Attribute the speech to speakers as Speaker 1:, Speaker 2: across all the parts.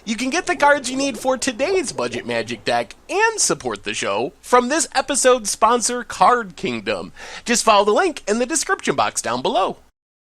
Speaker 1: You can get the cards you need for today's Budget Magic deck and support the show from this episode's sponsor, Card Kingdom. Just follow the link in the description box down below.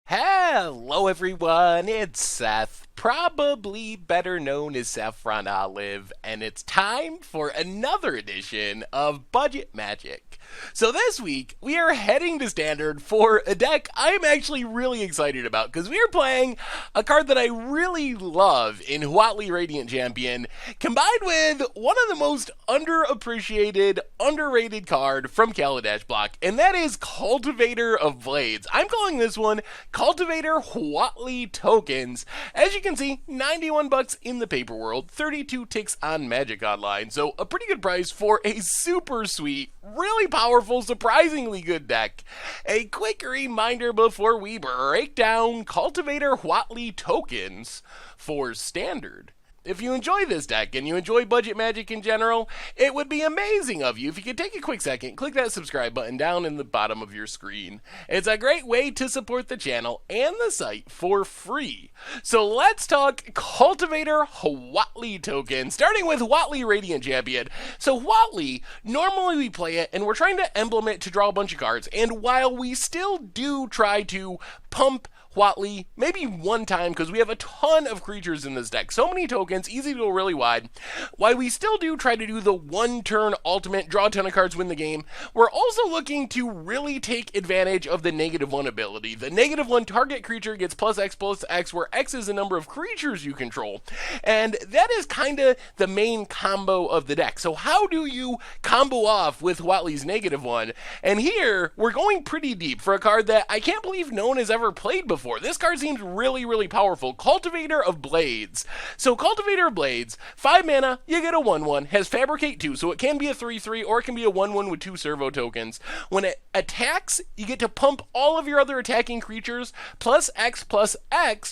Speaker 1: Hello everyone, it's Seth, probably better known as Saffron Olive, and it's time for another edition of Budget Magic. So this week, we are heading to Standard for a deck I'm actually really excited about, because we are playing a card that I really love in Huatli Radiant Champion, combined with one of the most underappreciated, underrated card from Kaladesh block, and that is Cultivator of Blades. I'm calling this one Cultivator Huatli Tokens. As you can see, 91 bucks in the paper world, 32 ticks on Magic Online, so a pretty good price for a super sweet, really powerful, surprisingly good deck. A quick reminder before we break down Cultivator Huatli Tokens for Standard. If you enjoy this deck and you enjoy Budget Magic in general, it would be amazing of you if you could take a quick second, click that subscribe button down in the bottom of your screen. It's a great way to support the channel and the site for free. So let's talk Cultivator Huatli Token, starting with Huatli Radiant Champion. So Huatli, normally we play it and we're trying to emblem it to draw a bunch of cards, and while we still do try to pump Huatli, maybe one time, because we have a ton of creatures in this deck. So many tokens, easy to go really wide. While we still do try to do the one-turn ultimate, draw a ton of cards, win the game, we're also looking to really take advantage of the -1 ability. The -1 target creature gets +X, where X is the number of creatures you control. And that is kind of the main combo of the deck. So how do you combo off with Huatli's -1? And here, we're going pretty deep for a card that I can't believe no one has ever played before. This card seems really, really powerful. Cultivator of Blades. So Cultivator of Blades, 5 mana, you get a 1/1, has Fabricate 2, so it can be a 3/3, or it can be a 1/1 with 2 servo tokens. When it attacks, you get to pump all of your other attacking creatures, +X,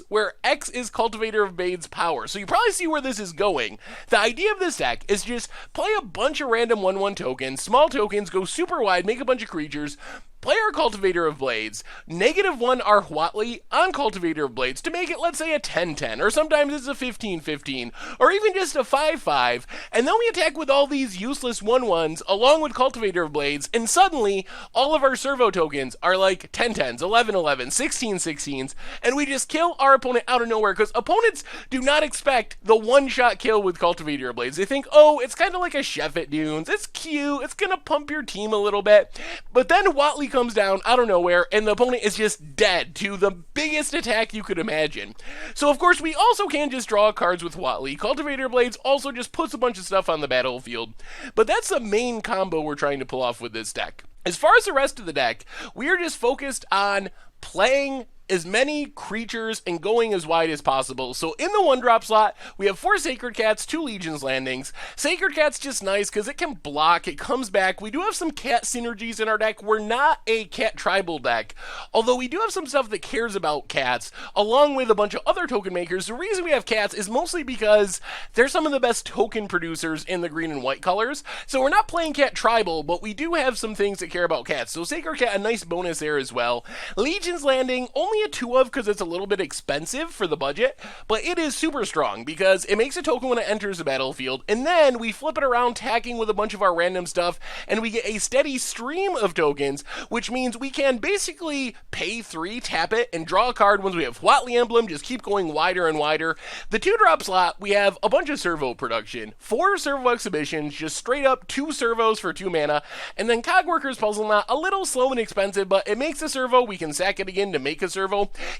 Speaker 1: where X is Cultivator of Blades power. So you probably see where this is going. The idea of this deck is just play a bunch of random 1/1 tokens, small tokens, go super wide, make a bunch of creatures, play our Cultivator of Blades, -1 our Huatli on Cultivator of Blades to make it, let's say, a 10-10, or sometimes it's a 15-15, or even just a 5-5, and then we attack with all these useless 1/1s along with Cultivator of Blades, and suddenly all of our servo tokens are like 10-10s, 11-11s, 16-16s, and we just kill our opponent out of nowhere, because opponents do not expect the one-shot kill with Cultivator of Blades. They think, oh, it's kind of like a Chef at Dunes, it's cute, it's gonna pump your team a little bit, but then Huatli comes down out of nowhere and the opponent is just dead to the biggest attack you could imagine. So of course we also can just draw cards with Huatli. Cultivator Blades also just puts a bunch of stuff on the battlefield, but that's the main combo we're trying to pull off with this deck. As far as the rest of the deck, we are just focused on playing as many creatures and going as wide as possible. So in the 1-drop slot, we have 4 Sacred Cats, 2 Legion's Landings. Sacred Cat's just nice because it can block, it comes back. We do have some cat synergies in our deck. We're not a cat tribal deck, although we do have some stuff that cares about cats, along with a bunch of other token makers. The reason we have cats is mostly because they're some of the best token producers in the green and white colors. So we're not playing cat tribal, but we do have some things that care about cats. So Sacred Cat, a nice bonus there as well. Legion's Landing, only a 2 of because it's a little bit expensive for the budget, but it is super strong because it makes a token when it enters the battlefield, and then we flip it around tacking with a bunch of our random stuff, and we get a steady stream of tokens, which means we can basically pay 3, tap it, and draw a card once we have Huatli Emblem, just keep going wider and wider. The 2-drop slot, we have a bunch of servo production, 4 servo exhibitions, just straight up 2 servos for 2 mana, and then Cogworker's Puzzle Knot, a little slow and expensive, but it makes a servo, we can sack it again to make a servo.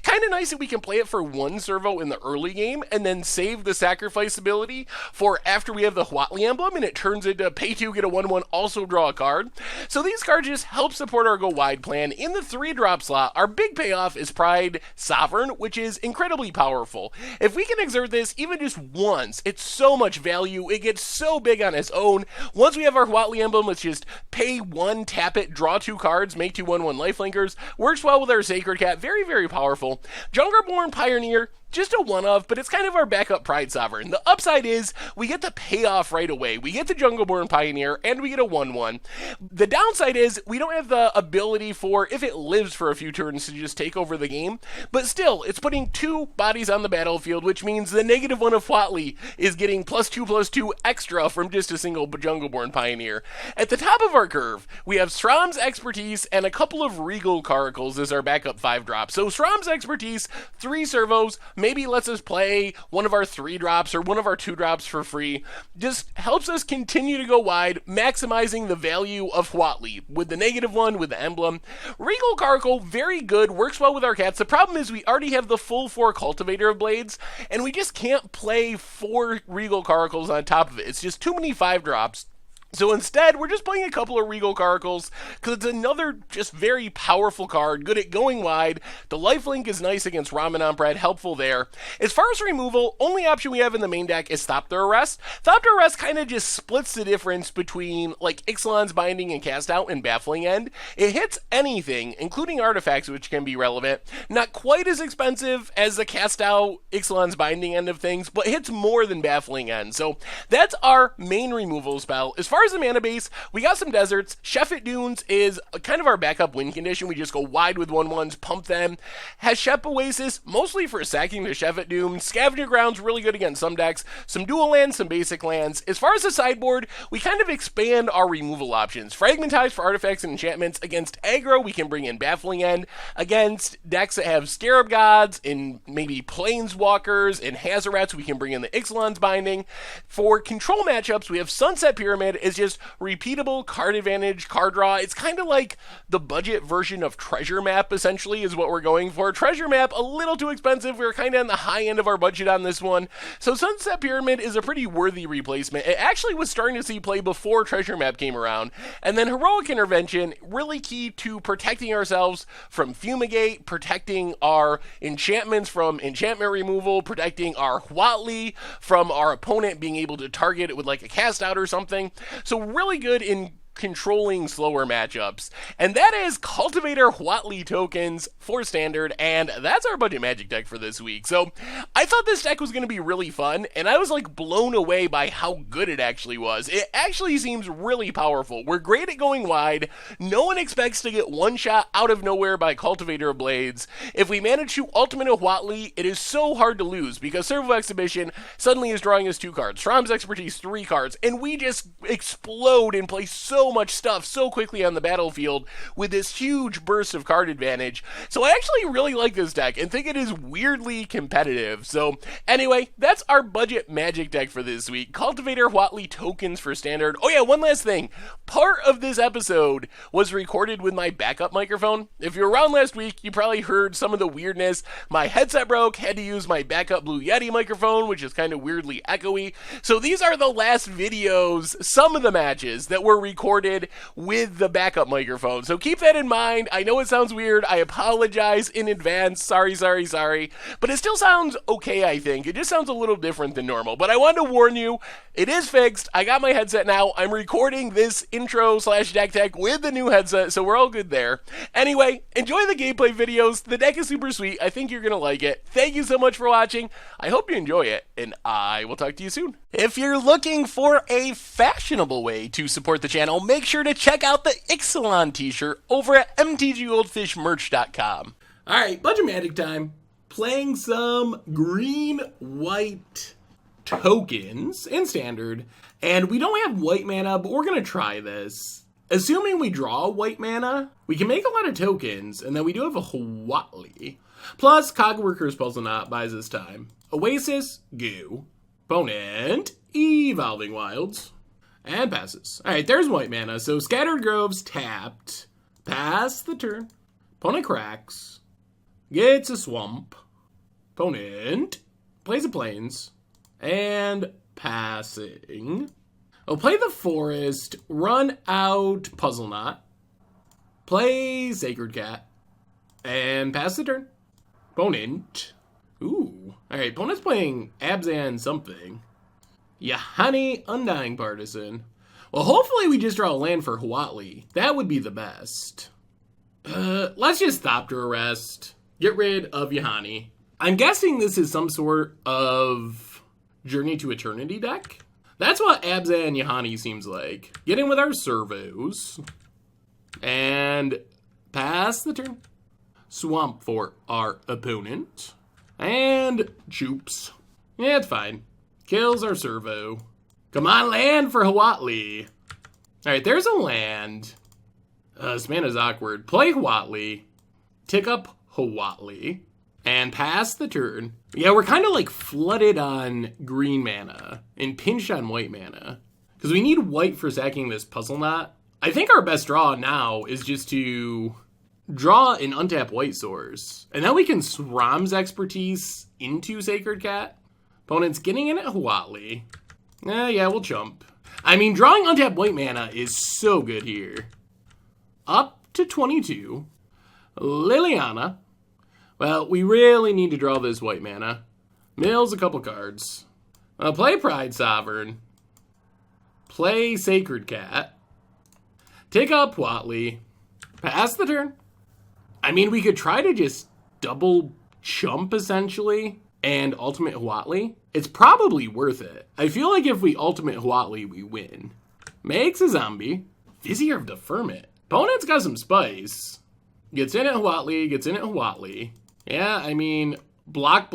Speaker 1: Kind of nice that we can play it for 1 servo in the early game and then save the sacrifice ability for after we have the Huatli Emblem and it turns into pay 2, get a 1/1, also draw a card. So these cards just help support our go wide plan. In the 3-drop slot, our big payoff is Pride Sovereign, which is incredibly powerful. If we can exert this even just once, it's so much value. It gets so big on its own. Once we have our Huatli Emblem, let's just pay 1, tap it, draw 2 cards, make 2 1/1 lifelinkers. Works well with our Sacred Cat. Very, very powerful. Jungerborn Pioneer, just a one-off, but it's kind of our backup Pride Sovereign. The upside is we get the payoff right away. We get the Jungleborn Pioneer, and we get a 1/1. The downside is we don't have the ability for, if it lives for a few turns, to just take over the game. But still, it's putting 2 bodies on the battlefield, which means the -1 of Huatli is getting +2/+2 extra from just a single Jungleborn Pioneer. At the top of our curve, we have Sram's Expertise and a couple of Regal Caracals as our backup 5-drop. So Sram's Expertise, 3 servos, maybe lets us play one of our 3-drops or one of our 2-drops for free. Just helps us continue to go wide, maximizing the value of Huatli with the -1, with the emblem. Regal Caracal, very good, works well with our cats. The problem is we already have the full 4 Cultivator of Blades, and we just can't play 4 Regal Caracals on top of it. It's just too many 5-drops. So instead, we're just playing a couple of Regal Caracals, because it's another just very powerful card, good at going wide. The lifelink is nice against Ramanan, helpful there. As far as removal, only option we have in the main deck is Thopter Arrest. Thopter Arrest kind of just splits the difference between, like, Ixalan's Binding and Cast Out and Baffling End. It hits anything, including artifacts, which can be relevant. Not quite as expensive as the Cast Out Ixalan's Binding end of things, but hits more than Baffling End. So that's our main removal spell. As far as the mana base, we got some deserts. Shephet Dunes is kind of our backup win condition. We just go wide with 1/1s, pump them. Has Shep Oasis, mostly for sacking the Shephet Dunes. Scavenger Ground's really good against some decks. Some dual lands, some basic lands. As far as the sideboard, we kind of expand our removal options. Fragmentize for artifacts and enchantments. Against aggro, we can bring in Baffling End. Against decks that have Scarab Gods and maybe Planeswalkers and Hazarats, we can bring in the Ixalan's Binding. For control matchups, we have Sunset Pyramid. Is just repeatable card advantage, card draw. It's kind of like the budget version of Treasure Map, essentially, is what we're going for. Treasure Map, a little too expensive. We're kind of on the high end of our budget on this one. So Sunset Pyramid is a pretty worthy replacement. It actually was starting to see play before Treasure Map came around. And then Heroic Intervention, really key to protecting ourselves from Fumigate, protecting our enchantments from enchantment removal, protecting our Huatli from our opponent being able to target it with like a cast out or something. So really good in controlling slower matchups. And that is Cultivator Huatli tokens for standard, and that's our budget magic deck for this week. So I thought this deck was going to be really fun, and I was like blown away by how good it actually was. It actually seems really powerful. We're great at going wide. No one expects to get one shot out of nowhere by Cultivator of Blades. If we manage to ultimate a Huatli, it is so hard to lose because Servo Exhibition suddenly is drawing us 2 cards, Sram's Expertise 3 cards, and we just explode and play so much stuff so quickly on the battlefield with this huge burst of card advantage. So I actually really like this deck and think it is weirdly competitive. So anyway, that's our budget magic deck for this week. Cultivator Huatli tokens for standard. Oh yeah, one last thing. Part of this episode was recorded with my backup microphone. If you were around last week, you probably heard some of the weirdness. My headset broke, had to use my backup Blue Yeti microphone, which is kind of weirdly echoey. So these are the last videos, some of the matches that were recorded with the backup microphone. So keep that in mind. I know it sounds weird. I apologize in advance. Sorry. But it still sounds okay, I think. It just sounds a little different than normal. But I wanted to warn you, it is fixed. I got my headset now. I'm recording this intro/deck tech with the new headset, so we're all good there. Anyway, enjoy the gameplay videos. The deck is super sweet. I think you're going to like it. Thank you so much for watching. I hope you enjoy it, and I will talk to you soon. If you're looking for a fashionable way to support the channel, make sure to check out the Ixalan t-shirt over at mtggoldfishmerch.com. Alright, budget magic time. Playing some green-white tokens in standard. And we don't have white mana, but we're going to try this. Assuming we draw white mana, we can make a lot of tokens, and then we do have a Huatli. Plus, Cogworker's Puzzle Knot buys us time. Oasis, Goo. Opponent, Evolving Wilds. And passes. Alright, there's white mana. So Scattered Groves tapped. Pass the turn. Opponent cracks. Gets a swamp. Opponent plays a plains. And passing. Oh, play the forest. Run out Puzzle Knot. Play Sacred Cat. And pass the turn. Opponent. Ooh. Alright, opponent's playing Abzan something. Yahani, Undying Partisan. Well, hopefully we just draw a land for Huatli. That would be the best. Let's just Thopter Arrest. Get rid of Yahani. I'm guessing this is some sort of Journey to Eternity deck. That's what Abza and Yahani seems like. Get in with our servos. And pass the turn. Swamp for our opponent. And Choops. Yeah, it's fine. Kills our servo. Come on, land for Huatli. Alright, there's a land. This mana's awkward. Play Huatli. Tick up Huatli. And pass the turn. Yeah, we're kind of like flooded on green mana and pinched on white mana. Because we need white for sacking this Puzzle Knot. I think our best draw now is just to draw an untap white source. And then we can Sram's Expertise into Sacred Cat. Opponent's getting in at Huatli. Yeah, we'll chump. I mean, drawing untap white mana is so good here. Up to 22. Liliana. Well, we really need to draw this white mana. Mills a couple cards. Play Pride Sovereign. Play Sacred Cat. Take up Huatli. Pass the turn. I mean, we could try to just double chump, essentially, and ultimate Huatli. It's probably worth it. I feel like if we ultimate Huatli, we win. Makes a zombie. Vizier of Deferment. Opponent's got some spice. Gets in at Huatli, gets in at Huatli. Yeah, I mean, block.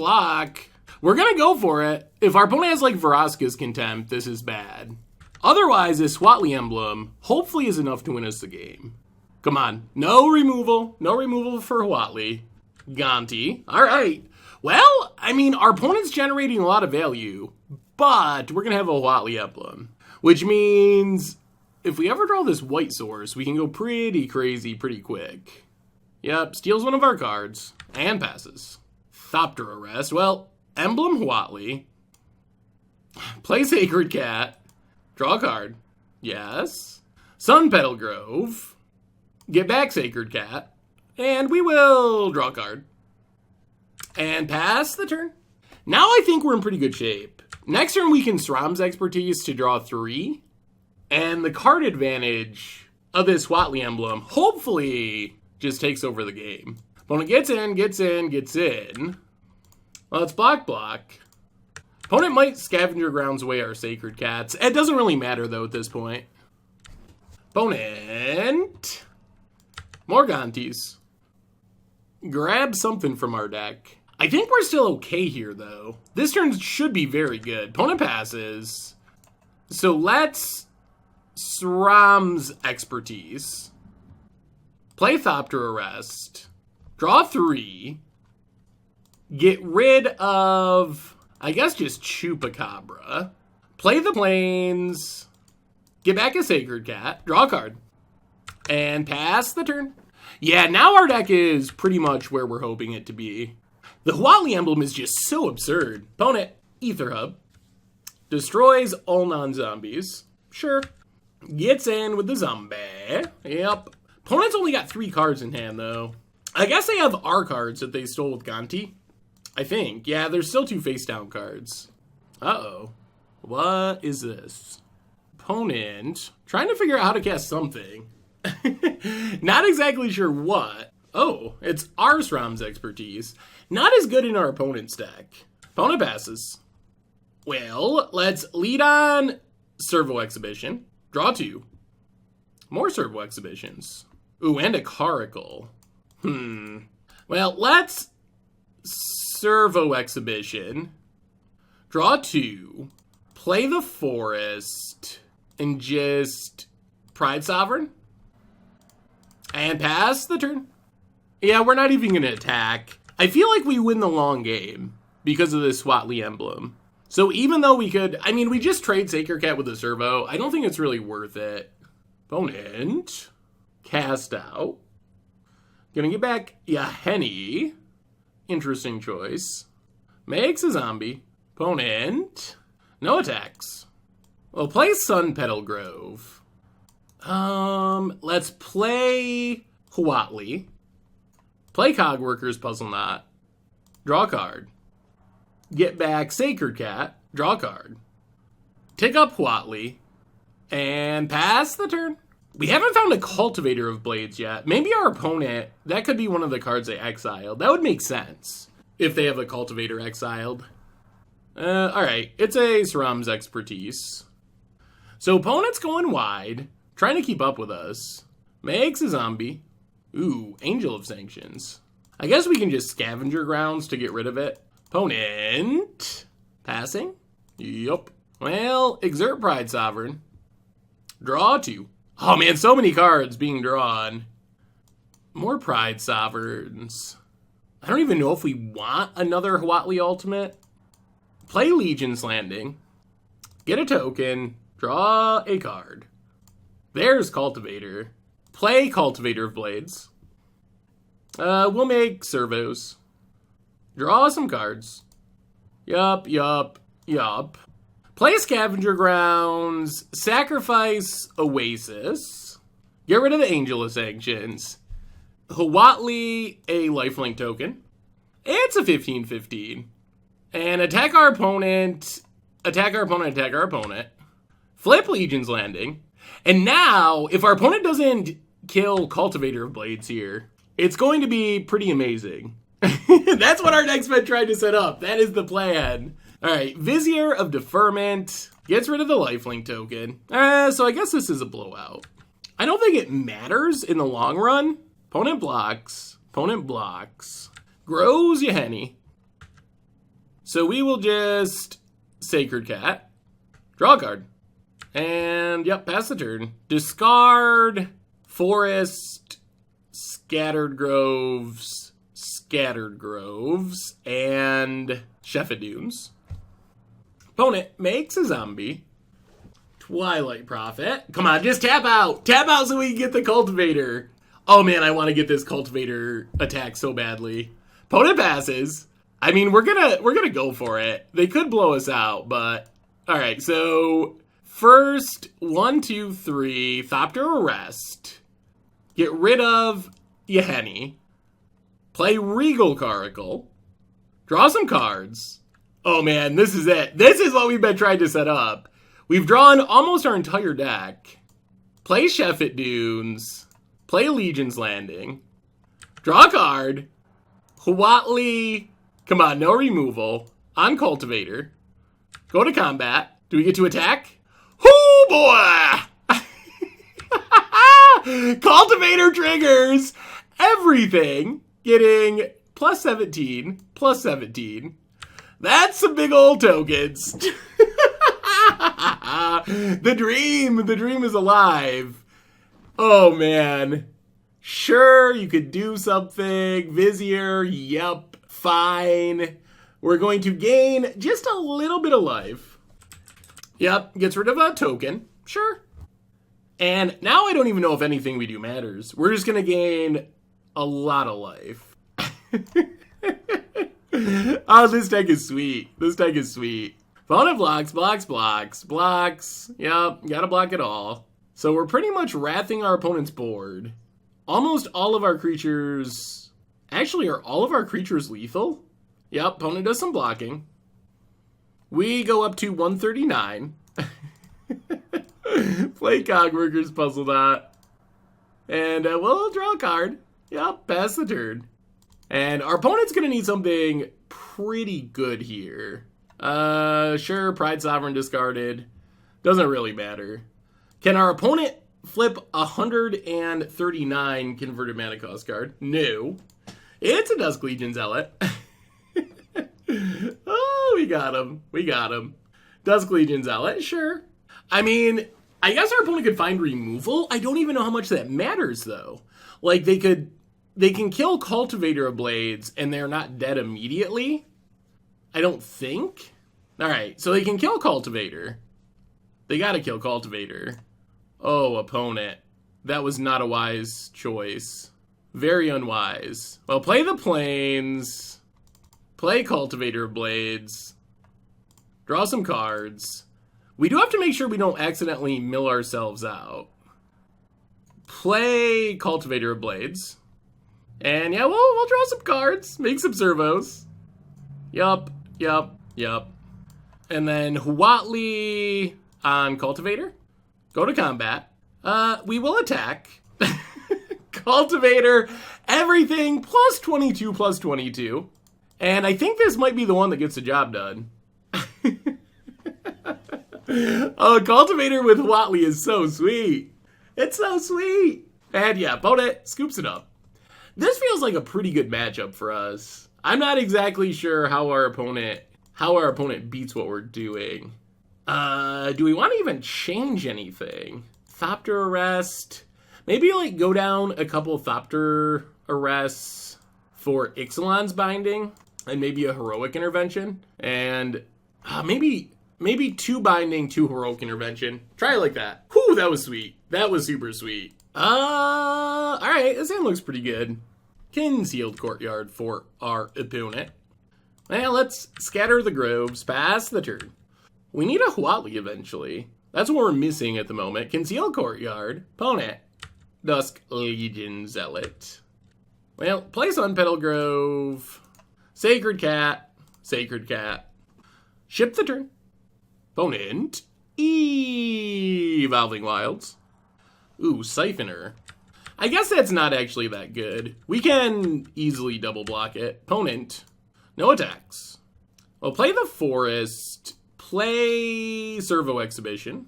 Speaker 1: We're gonna go for it. If our opponent has, like, Vraska's Contempt, this is bad. Otherwise, this Huatli emblem hopefully is enough to win us the game. Come on. No removal. No removal for Huatli. Gonti. All right. Well, I mean, our opponent's generating a lot of value, but we're gonna have a Huatli emblem, which means if we ever draw this white source, we can go pretty crazy pretty quick. Yep, steals one of our cards. And passes. Thopter Arrest. Well, Emblem Huatli. Play Sacred Cat. Draw a card. Yes. Sun Petal Grove. Get back Sacred Cat. And we will draw a card. And pass the turn. Now I think we're in pretty good shape. Next turn we can Sram's Expertise to draw 3. And the card advantage of this Huatli emblem hopefully just takes over the game. Opponent gets in. Let's block. Opponent might Scavenger Grounds away our Sacred Cats. It doesn't really matter, though, at this point. Opponent. More Gontis. Grab something from our deck. I think we're still okay here, though. This turn should be very good. Opponent passes. So let's Sram's Expertise. Play Thopter Arrest. Draw 3. Get rid of, I guess, just Chupacabra. Play the Plains. Get back a Sacred Cat. Draw a card. And pass the turn. Yeah, now our deck is pretty much where we're hoping it to be. The Huatli emblem is just so absurd. Opponent, Ether Hub. Destroys all non-zombies. Sure. Gets in with the zombie. Yep. Opponent's only got 3 cards in hand, though. I guess they have our cards that they stole with Gonti. I think. Yeah, there's still 2 face-down cards. Uh-oh. What is this? Opponent. Trying to figure out how to cast something. Not exactly sure what. Oh, it's our Sram's Expertise. Not as good in our opponent's deck. Opponent passes. Well, let's lead on Servo Exhibition. Draw 2. More Servo Exhibitions. Ooh, and a Caracal. Well, let's Servo Exhibition. Draw 2. Play the Forest. And just Pride Sovereign. And pass the turn. Yeah, we're not even going to attack. I feel like we win the long game because of this Huatli emblem. So even though we could, I mean, we just trade Sacred Cat with a Servo. I don't think it's really worth it. Opponent. Cast out. Gonna get back Yaheni. Interesting choice. Makes a zombie. Opponent. No attacks. Well, play Sun Petal Grove. Let's play Huatli. Play Cogworker's Puzzle Knot. Draw a card. Get back Sacred Cat. Draw a card. Tick up Huatli. And pass the turn. We haven't found a Cultivator of Blades yet. Maybe our opponent, that could be one of the cards they exiled. That would make sense. if they have a Cultivator exiled. Alright, it's a Saram's Expertise. So opponent's going wide, trying to keep up with us. Makes a zombie. Ooh, Angel of Sanctions. I guess we can just Scavenger Grounds to get rid of it. Opponent. Passing? Yup. Well, exert Pride Sovereign. Draw 2. Oh man, so many cards being drawn. More Pride Sovereigns. I don't even know if we want another Huatli Ultimate. Play Legion's Landing. Get a token. Draw a card. There's Cultivator. Play Cultivator of Blades. We'll make servos. Draw some cards. Yup. Play Scavenger Grounds. Sacrifice Oasis. Get rid of the Angel of Sanctions. Huatli, a lifelink token. It's a 15/15. And attack our opponent. Attack our opponent. Flip Legion's Landing. And now, if our opponent doesn't kill Cultivator of Blades here, it's going to be pretty amazing. That's what our next bet tried to set up. That is the plan. Alright, Vizier of Deferment. Gets rid of the lifelink token. So I guess this is a blowout. I don't think it matters in the long run. Opponent blocks. Grows Yaheni. So we will just Sacred Cat. Draw a card. And, yep, pass the turn. Discard, Forest, Scattered Groves, and Shepherdunes. Opponent makes a zombie. Twilight Prophet. Come on, just tap out. Tap out so we can get the Cultivator. Oh man, I want to get this Cultivator attack so badly. Opponent passes. I mean, we're gonna go for it. They could blow us out, but all right. So first, 1, 2, 3, Thopter Arrest. Get rid of Yaheni. Play Regal Caracal. Draw some cards. Oh man, this is it. This is what we've been trying to set up. We've drawn almost our entire deck. Play Shepherdunes. Play Legion's Landing. Draw a card. Huatli. Come on, no removal. On Cultivator. Go to combat. Do we get to attack? Oh boy! Cultivator triggers everything. Getting plus 17. That's some big old tokens. The dream is alive. Oh man. Sure, you could do something. Vizier, yep, fine. We're going to gain just a little bit of life. Yep, gets rid of a token. Sure. And now I don't even know if anything we do matters. We're just going to gain a lot of life. Oh, this deck is sweet. Opponent blocks. Yep, gotta block it all. So we're pretty much wrathing our opponent's board. Almost all of our creatures... Actually, are all of our creatures lethal? Yep, opponent does some blocking. We go up to 139. Play Cogworker's Puzzle Dot. And we'll draw a card. Yep, pass the turn. And our opponent's going to need something pretty good here. Sure, Pride Sovereign discarded. Doesn't really matter. Can our opponent flip 139 converted mana cost card? No. It's a Dusk Legion Zealot. Oh, we got him. Dusk Legion Zealot, sure. I mean, I guess our opponent could find removal. I don't even know how much that matters, though. Like, they can kill Cultivator of Blades, and they're not dead immediately. I don't think. Alright, so they can kill Cultivator. They gotta kill Cultivator. Oh, opponent. That was not a wise choice. Very unwise. Well, play the Plains. Play Cultivator of Blades. Draw some cards. We do have to make sure we don't accidentally mill ourselves out. Play Cultivator of Blades. And yeah, we'll draw some cards. Make some servos. Yup. And then Huatli on Cultivator. Go to combat. We will attack. Cultivator, everything, +22. And I think this might be the one that gets the job done. Cultivator with Huatli is so sweet. It's so sweet. And yeah, opponent scoops it up. This feels like a pretty good matchup for us. I'm not exactly sure how our opponent beats what we're doing. Do we want to even change anything? Thopter arrest. Maybe like go down a couple Thopter arrests for Ixalan's binding and maybe a heroic intervention. And maybe 2 binding, 2 heroic intervention. Try it like that. Whew, that was sweet. That was super sweet. Alright, this hand looks pretty good. Concealed Courtyard for our opponent. Well, let's scatter the groves, pass the turn. We need a Huatli eventually. That's what we're missing at the moment. Concealed Courtyard, opponent. Dusk Legion Zealot. Well, place Untitled Grove. Sacred Cat. Ship the turn. Opponent. Evolving Wilds. Ooh, Siphoner. I guess that's not actually that good. We can easily double block it. Opponent. No attacks. Well, play the Forest. Play Servo Exhibition.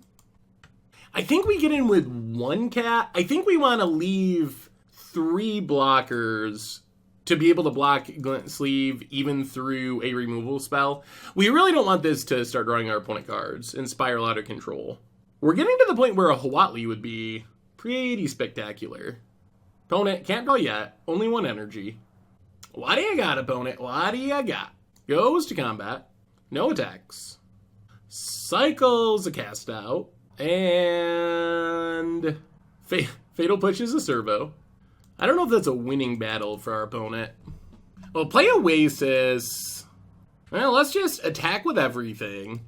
Speaker 1: I think we get in with 1 cat. I think we want to leave 3 blockers to be able to block Glint Sleeve even through a removal spell. We really don't want this to start drawing our opponent cards and spiral out of control. We're getting to the point where a Huatli would be pretty spectacular. Opponent, can't draw yet. Only 1 energy. What do you got, opponent? What do you got? Goes to combat. No attacks. Cycles a cast out. And Fatal Pushes a servo. I don't know if that's a winning battle for our opponent. Well, play Oasis. Well, let's just attack with everything.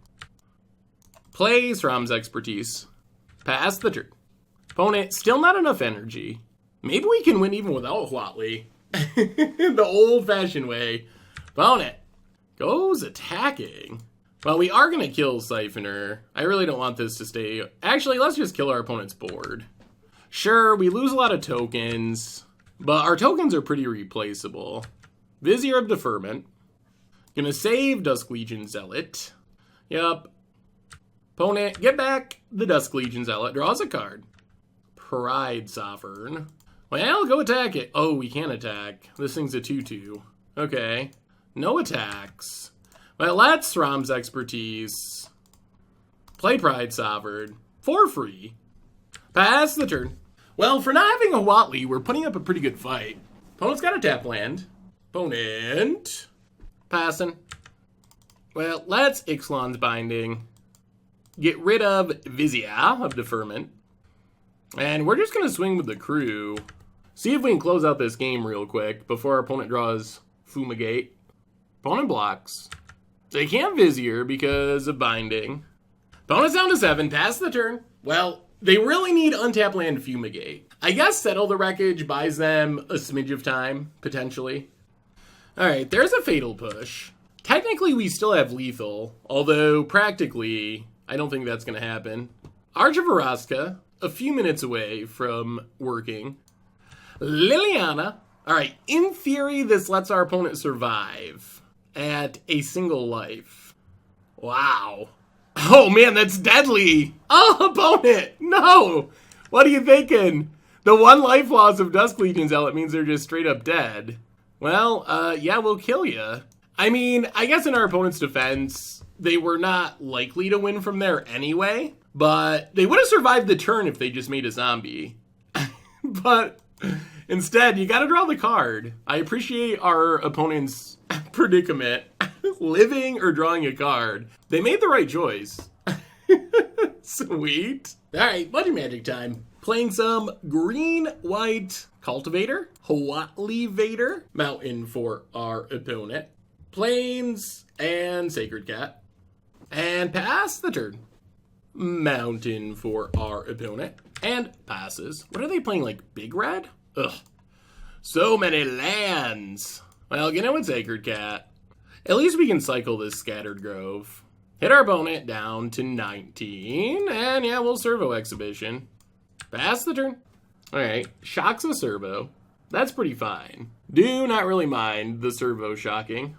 Speaker 1: Play Sram's Expertise. Pass the turn. Opponent, still not enough energy. Maybe we can win even without Huatli. The old-fashioned way. Opponent goes attacking. Well, we are going to kill Siphoner. I really don't want this to stay. Actually, let's just kill our opponent's board. Sure, we lose a lot of tokens, but our tokens are pretty replaceable. Vizier of Deferment. Gonna save Dusk Legion Zealot. Yup. Opponent, get back the Dusk Legion Zealot. Draws a card. Pride Sovereign. Well, go attack it. Oh, we can't attack. This thing's a 2/2. Okay. No attacks. Well, let's Sram's Expertise. Play Pride Sovereign. For free. Pass the turn. Well, for not having a Huatli, we're putting up a pretty good fight. Opponent's got a tap land. Opponent. Passing. Well, let's Ixalan's Binding. Get rid of Vizier of Deferment. And we're just going to swing with the crew. See if we can close out this game real quick before our opponent draws Fumigate. Opponent blocks. They can't Vizier because of Binding. Opponent's down to 7. Pass the turn. Well, they really need untap land Fumigate. I guess Settle the Wreckage buys them a smidge of time, potentially. Alright, there's a Fatal Push. Technically, we still have Lethal, although practically, I don't think that's going to happen. Arch of Araska, a few minutes away from working. Liliana. Alright, in theory, this lets our opponent survive at a single life. Wow. Oh man, that's deadly. Oh, opponent, no. What are you thinking? The 1 life loss of Dusk Legion Zealot means they're just straight up dead. Well, yeah, we'll kill you. I mean, I guess in our opponent's defense, they were not likely to win from there anyway, but they would have survived the turn if they just made a zombie. But instead, you gotta draw the card. I appreciate our opponent's predicament. Living or drawing a card. They made the right choice. Sweet. Alright, Budget Magic time. Playing some green-white Cultivator, Huatli Vader, Mountain for our opponent, Plains, and Sacred Cat. And pass the turn. Mountain for our opponent. And passes. What are they playing, like Big Red? Ugh. So many lands. Well, get in with Sacred Cat. At least we can cycle this Scattered Grove. Hit our opponent down to 19. And yeah, we'll Servo Exhibition. Pass the turn. Alright, shocks a servo. That's pretty fine. Do not really mind the servo shocking.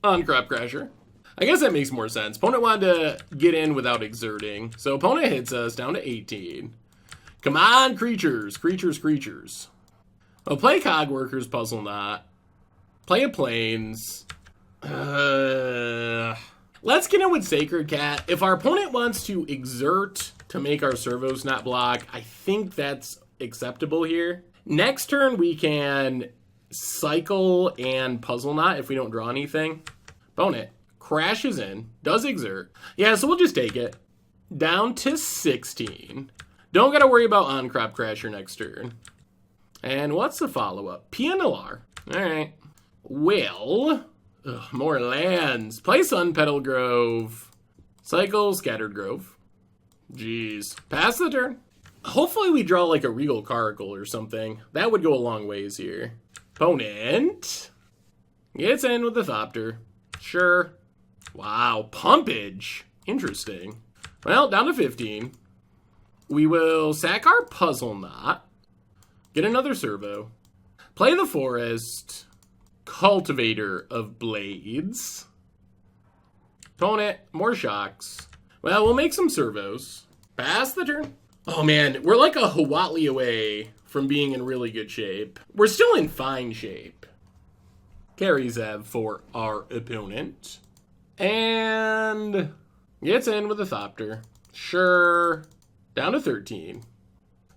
Speaker 2: on Crop Crasher. I guess that makes more sense. Opponent wanted to get in without exerting. So opponent hits us down to 18. Come on, creatures. Creatures, creatures. I'll play Cogworkers Puzzle Knot. Play a Plains. Let's get in with Sacred Cat. If our opponent wants to exert to make our servos not block, I think that's acceptable here. Next turn, we can cycle and Puzzle Knot if we don't draw anything. Opponent crashes in, does exert. Yeah, so we'll just take it. Down to 16. Don't gotta worry about on-crop crasher next turn. And what's the follow-up? PNLR. Alright. Will... more lands. Play Sun Petal Grove. Cycle Scattered Grove. Jeez. Pass the turn. Hopefully we draw like a Regal Caracal or something. That would go a long ways here. Opponent gets in with the Thopter. Sure. Wow. Pumpage. Interesting. Well, down to 15. We will sack our Puzzle Knot. Get another servo. Play the Forest. Cultivator of Blades. Opponent, more shocks. Well, we'll make some servos. Pass the turn. Oh man, we're like a Huatli away from being in really good shape. We're still in fine shape. Carry Zev for our opponent. And gets in with a Thopter. Sure. Down to 13.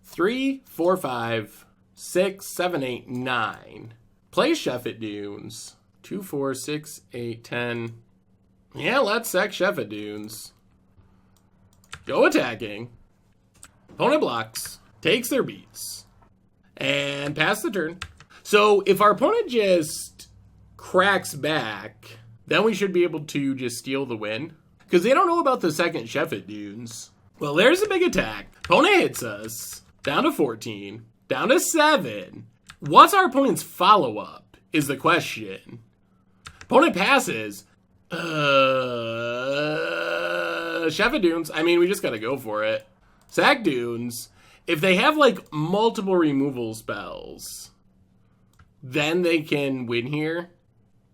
Speaker 2: 3, 4, 5, 6, 7, 8, 9. Play Sheffet Dunes. 2, 4, 6, 8, 10. Yeah, let's sack Sheffet Dunes. Go attacking. Opponent blocks. Takes their beats. And pass the turn. So if our opponent just cracks back, then we should be able to just steal the win. Because they don't know about the second Sheffet Dunes. Well, there's a big attack. Opponent hits us. Down to 14. Down to 7. What's our opponent's follow-up is the question. Opponent passes. Sheffet Dunes. I mean, we just gotta go for it. Sack Dunes. If they have, like, multiple removal spells, then they can win here.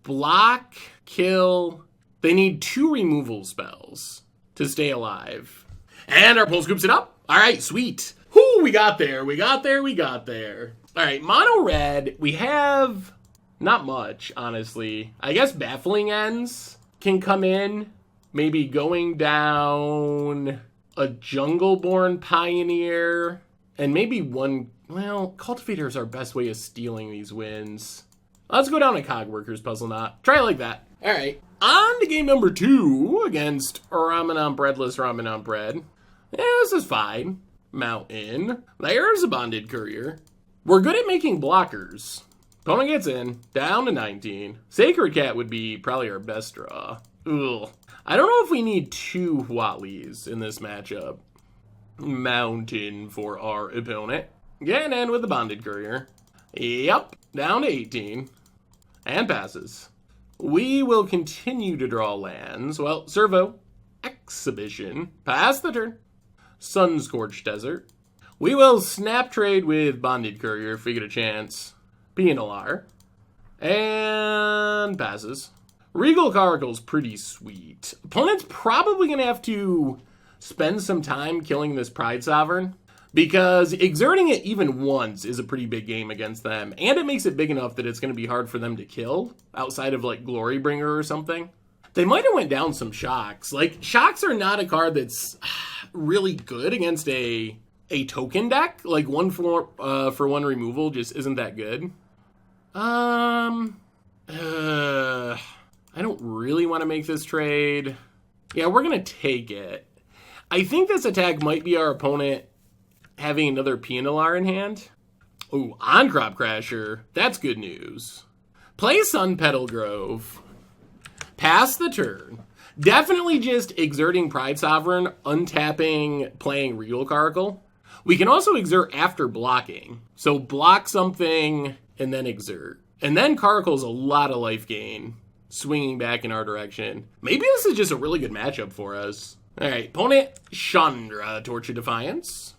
Speaker 2: Block, kill. They need 2 removal spells to stay alive. And our opponent scoops it up. All right, sweet. Whoo, we got there. We got there. We got there. All right, mono red, we have not much, honestly. I guess Baffling Ends can come in. Maybe going down a Jungleborn Pioneer. And maybe one, well, Cultivator is our best way of stealing these wins. Let's go down to Cogworkers Puzzle Knot. Try it like that. All right, on to game number 2 against Ramen on Breadless Ramen on Bread. Yeah, this is fine. Mountain. There's a Bonded Courier. We're good at making blockers. Opponent gets in. Down to 19. Sacred Cat would be probably our best draw. Ugh. I don't know if we need 2 Huatlis in this matchup. Mountain for our opponent. Getting in with the Bonded Courier. Yep. Down to 18. And passes. We will continue to draw lands. Well, Servo. Exhibition. Pass the turn. Sun-Scorched Desert. We will snap trade with Bonded Courier if we get a chance. PNLR. And passes. Regal Caracal's pretty sweet. Opponent's probably going to have to spend some time killing this Pride Sovereign, because exerting it even once is a pretty big game against them, and it makes it big enough that it's going to be hard for them to kill, outside of like Glorybringer or something. They might have went down some Shocks. Like, Shocks are not a card that's really good against a token deck. Like, 1 for 1 removal just isn't that good. I don't really want to make this trade. Yeah, we're going to take it. I think this attack might be our opponent having another PNLR in hand. Ooh, on Crop Crasher. That's good news. Play Sun Petal Grove. Pass the turn. Definitely just exerting Pride Sovereign, untapping, playing Regal Caracal. We can also exert after blocking. So block something and then exert. And then Caracal's a lot of life gain, swinging back in our direction. Maybe this is just a really good matchup for us. All right, opponent, Chandra, Torch of Defiance.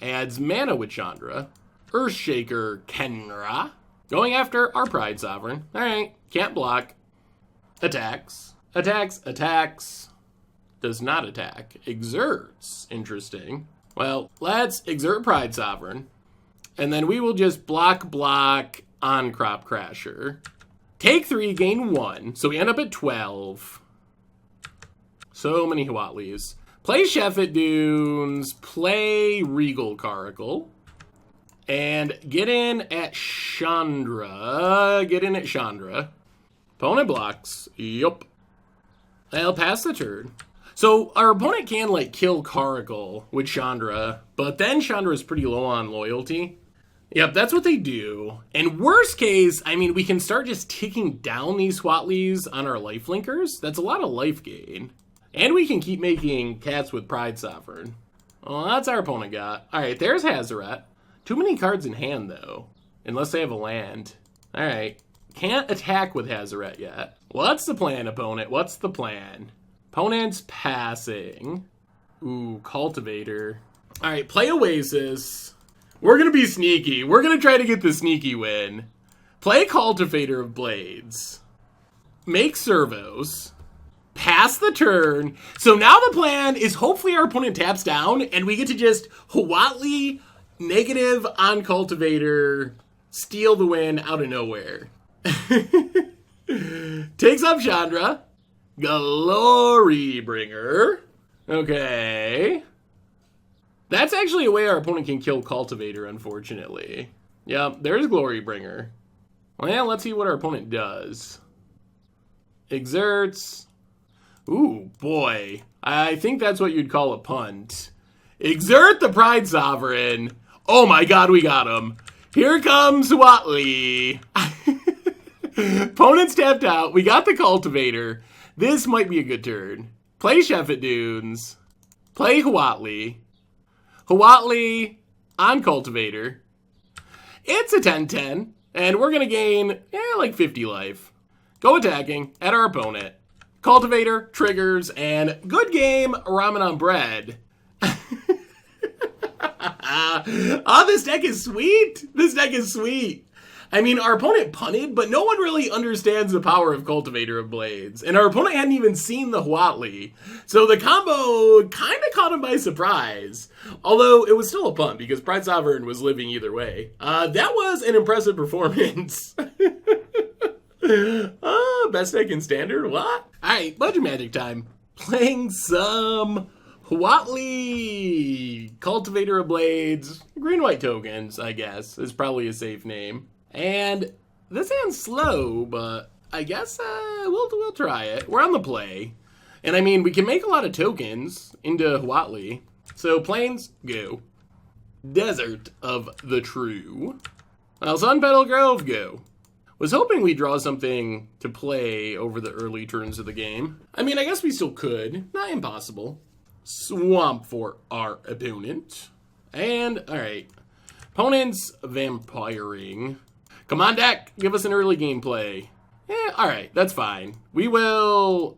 Speaker 2: Adds mana with Chandra. Earthshaker, Kenra. Going after our Pride Sovereign. All right, can't block. Attacks. Attacks. Attacks. Does not attack. Exerts. Interesting. Well, let's exert Pride Sovereign. And then we will just block on Crop Crasher. Take 3, gain 1. So we end up at 12. So many Huatlis. Play Sheffet Dunes. Play Regal Caracal. And get in at Chandra. Opponent blocks. Yup. I'll pass the turn. So our opponent can, like, kill Caracal with Chandra, but then Chandra's pretty low on loyalty. Yep, that's what they do. And worst case, I mean, we can start just ticking down these Huatlis on our life linkers. That's a lot of life gain. And we can keep making cats with Pride Sovereign. Well, that's our opponent got. All right, there's Hazaret. Too many cards in hand, though. Unless they have a land. All right. Can't attack with Hazaret yet. What's the plan, opponent? What's the plan? Opponent's passing. Ooh, Cultivator. All right, play Oasis. We're going to be sneaky. We're going to try to get the sneaky win. Play Cultivator of Blades. Make servos. Pass the turn. So now the plan is hopefully our opponent taps down and we get to just Huatli negative on Cultivator, steal the win out of nowhere. Takes up Chandra. Glory Bringer. Okay. That's actually a way our opponent can kill Cultivator, unfortunately. Yep, there's Glory Bringer. Well, let's see what our opponent does. Exerts. Ooh, boy. I think that's what you'd call a punt. Exert the Pride Sovereign. Oh my god, we got him. Here comes Huatli. Opponent's tapped out. We got the Cultivator. This might be a good turn. Play Sheffet Dunes. Play Huatli. Huatli on Cultivator. It's a 10-10. And we're going to gain, like 50 life. Go attacking at our opponent. Cultivator, triggers, and good game, ramen on bread. Oh, this deck is sweet. This deck is sweet. I mean, our opponent punted, but no one really understands the power of Cultivator of Blades. And our opponent hadn't even seen the Huatli. So the combo kind of caught him by surprise. Although it was still a punt because Pride Sovereign was living either way. That was an impressive performance. Best deck in Standard? What? Alright, Budget Magic time. Playing some Huatli. Cultivator of Blades. Green-white tokens, I guess, is probably a safe name. And this hand's slow, but I guess we'll try it. We're on the play. And I mean, we can make a lot of tokens into Huatli. So plains, go. Desert of the True. Well, Sun Petal Grove, go. Was hoping we'd draw something to play over the early turns of the game. I mean, I guess we still could. Not impossible. Swamp for our opponent. And, alright. Opponent's vampiring. Come on, deck. Give us an early gameplay. Alright. That's fine. We will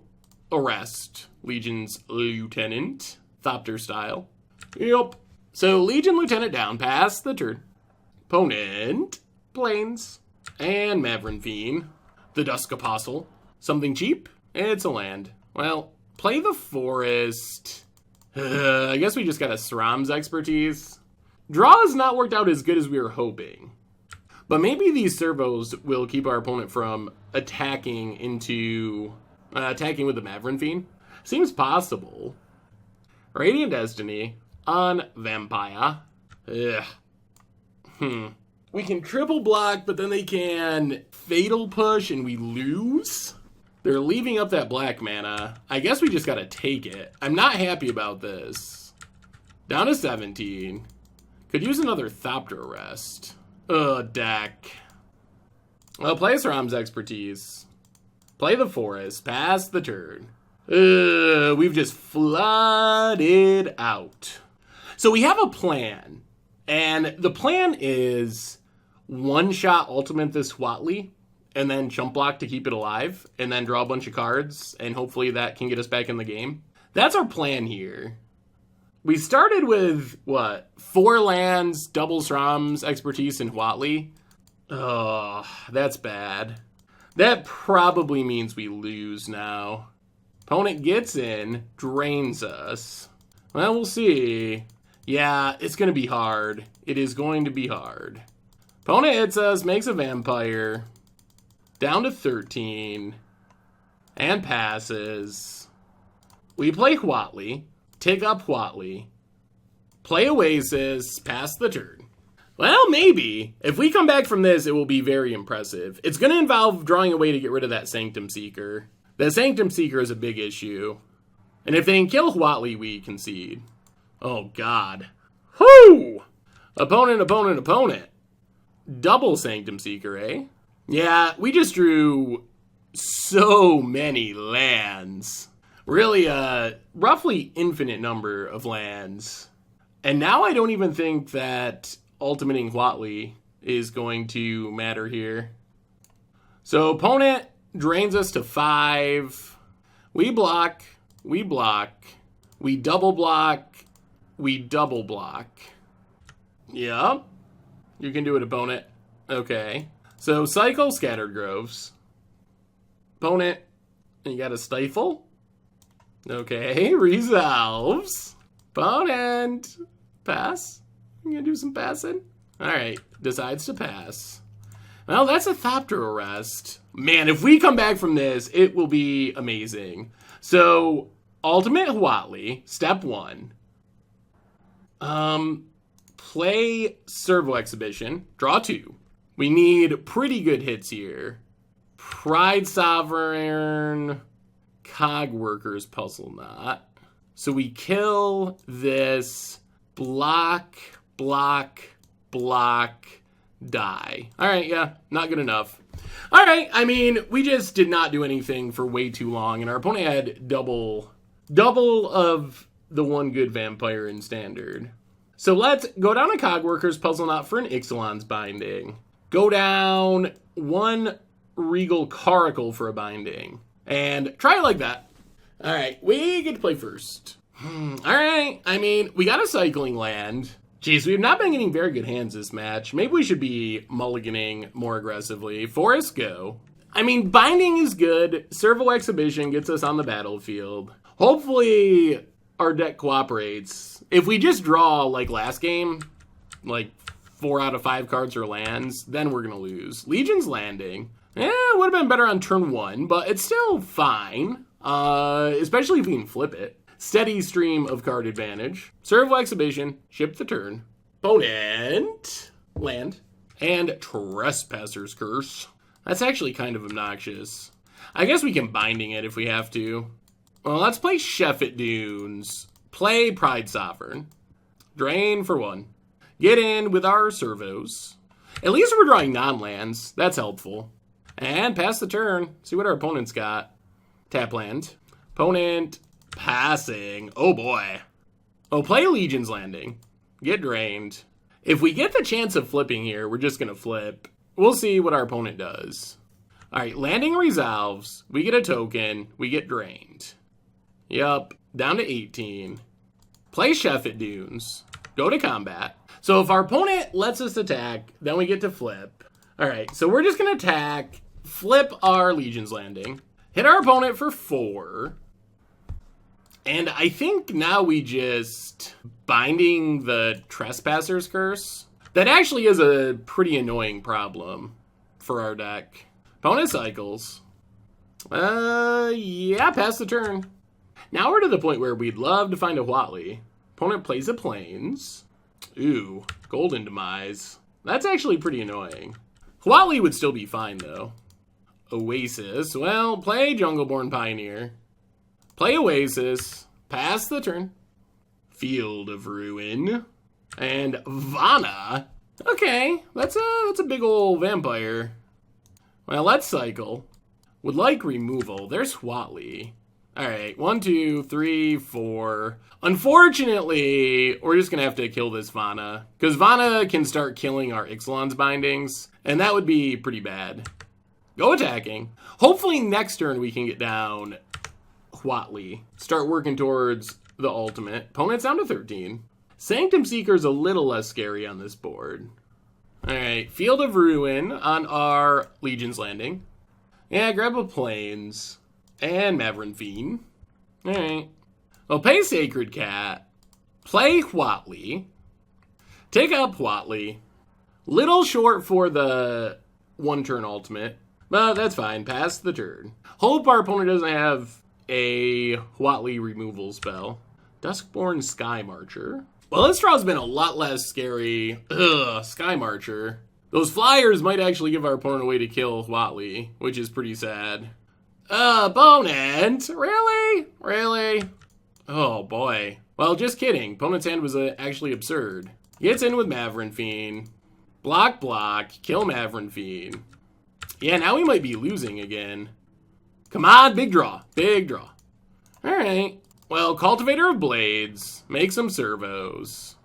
Speaker 2: arrest Legion's Lieutenant. Thopter style. Yup. So, Legion Lieutenant down. Pass the turn. Opponent. Plains. And Mavrin Fiend. The Dusk Apostle. Something cheap? It's a land. Well, play the Forest. I guess we just got a Sram's expertise. Draw has not worked out as good as we were hoping. But maybe these servos will keep our opponent from attacking with the Mavrin Fiend. Seems possible. Radiant Destiny on Vampire. Ugh. We can triple block, but then they can Fatal Push and we lose. They're leaving up that black mana. I guess we just gotta take it. I'm not happy about this. Down to 17. Could use another Thopter Arrest. Deck. Well, play Sram's expertise. Play the Forest. Pass the turn. We've just flooded out. So we have a plan. And the plan is one-shot ultimate this Huatli, and then chump block to keep it alive, and then draw a bunch of cards, and hopefully that can get us back in the game. That's our plan here. We started with, 4 lands, double Sram's expertise, and Huatli. Oh, that's bad. That probably means we lose now. Opponent gets in, drains us. Well, we'll see. Yeah, it's going to be hard. It is going to be hard. Opponent hits us, makes a vampire. Down to 13. And passes. We play Huatli. Take up Huatli. Play Oasis. Pass the turn. Well, maybe. If we come back from this, it will be very impressive. It's going to involve drawing a way to get rid of that Sanctum Seeker. The Sanctum Seeker is a big issue. And if they can kill Huatli, we concede. Oh, God. Whoo! Opponent, opponent, opponent. Double Sanctum Seeker, eh? Yeah, we just drew so many lands. Really, roughly infinite number of lands. And now I don't even think that ultimating Huatli is going to matter here. So opponent drains us to 5. We block. We block. We double block. We double block. Yep. You can do it, opponent. Okay. So cycle Scattered Groves. Opponent. You got a Stifle. Okay. Resolves. Opponent. Pass. You gonna do some passing? Alright. Decides to pass. Well, that's a Thopter Arrest. Man, if we come back from this, it will be amazing. So, Ultimate Huatli, step 1. Play Servo Exhibition, draw 2. We need pretty good hits here. Pride Sovereign, Cogworkers Puzzle Knot. So we kill this, block, block, block, die. Alright, yeah, not good enough. Alright, I mean, we just did not do anything for way too long, and our opponent had double of the one good vampire in standard. So let's go down a Cogworkers Puzzle Knot for an Ixalan's Binding. Go down 1 Regal Caracal for a Binding. And try it like that. Alright, we get to play first. Alright, I mean, we got a cycling land. Jeez, we have not been getting very good hands this match. Maybe we should be mulliganing more aggressively. Forest go. I mean, Binding is good. Servo Exhibition gets us on the battlefield. Hopefully our deck cooperates. If we just draw like last game, like 4 out of 5 cards are lands, then we're going to lose. Legion's Landing. Would have been better on turn 1, but it's still fine. Especially if we can flip it. Steady stream of card advantage. Servo Exhibition. Ship the turn. Opponent. Land. And Trespasser's Curse. That's actually kind of obnoxious. I guess we can Binding it if we have to. Well, let's play Sheffet Dunes. Play Pride Sovereign. Drain for 1. Get in with our servos. At least we're drawing non-lands. That's helpful. And pass the turn. See what our opponent's got. Tap land. Opponent passing. Oh boy. Oh, play Legion's Landing. Get drained. If we get the chance of flipping here, we're just going to flip. We'll see what our opponent does. Alright, landing resolves. We get a token. We get drained. Yup. Down to 18. Play Sheffet Dunes. Go to combat. So if our opponent lets us attack, then we get to flip. Alright, so we're just going to attack, flip our Legion's Landing, hit our opponent for 4. And I think now we just Binding the Trespasser's Curse. That actually is a pretty annoying problem for our deck. Opponent cycles. Yeah, pass the turn. Now we're to the point where we'd love to find a Huatli. Opponent plays a Plains. Ooh, Golden Demise. That's actually pretty annoying. Huatli would still be fine, though. Oasis. Well, play Jungleborn Pioneer. Play Oasis. Pass the turn. Field of Ruin. And Vana. Okay, that's a big old vampire. Well, let's cycle. Would like removal. There's Huatli. Alright, 1, 2, 3, 4. Unfortunately, we're just gonna have to kill this Vana. Because Vana can start killing our Ixalan's Bindings. And that would be pretty bad. Go attacking. Hopefully next turn we can get down Huatli. Start working towards the ultimate. Opponent's down to 13. Sanctum Seeker's a little less scary on this board. Alright, Field of Ruin on our Legion's Landing. Yeah, grab a Plains. And Maverin Fiend. Alright. Well, pay Sacred Cat. Play Huatli. Take up Huatli. Little short for the one-turn ultimate. But that's fine. Pass the turn. Hope our opponent doesn't have a Huatli removal spell. Duskborn Sky Marcher. Well, this draw's been a lot less scary. Ugh, Sky Marcher. Those flyers might actually give our opponent a way to kill Huatli, which is pretty sad. Opponent? Really? Really? Oh, boy. Well, just kidding. Opponent's hand was actually absurd. Gets in with Maverin Fiend. Block, kill Maverin Fiend. Yeah, now we might be losing again. Come on, big draw. Big draw. Alright. Well, Cultivator of Blades. Make some servos.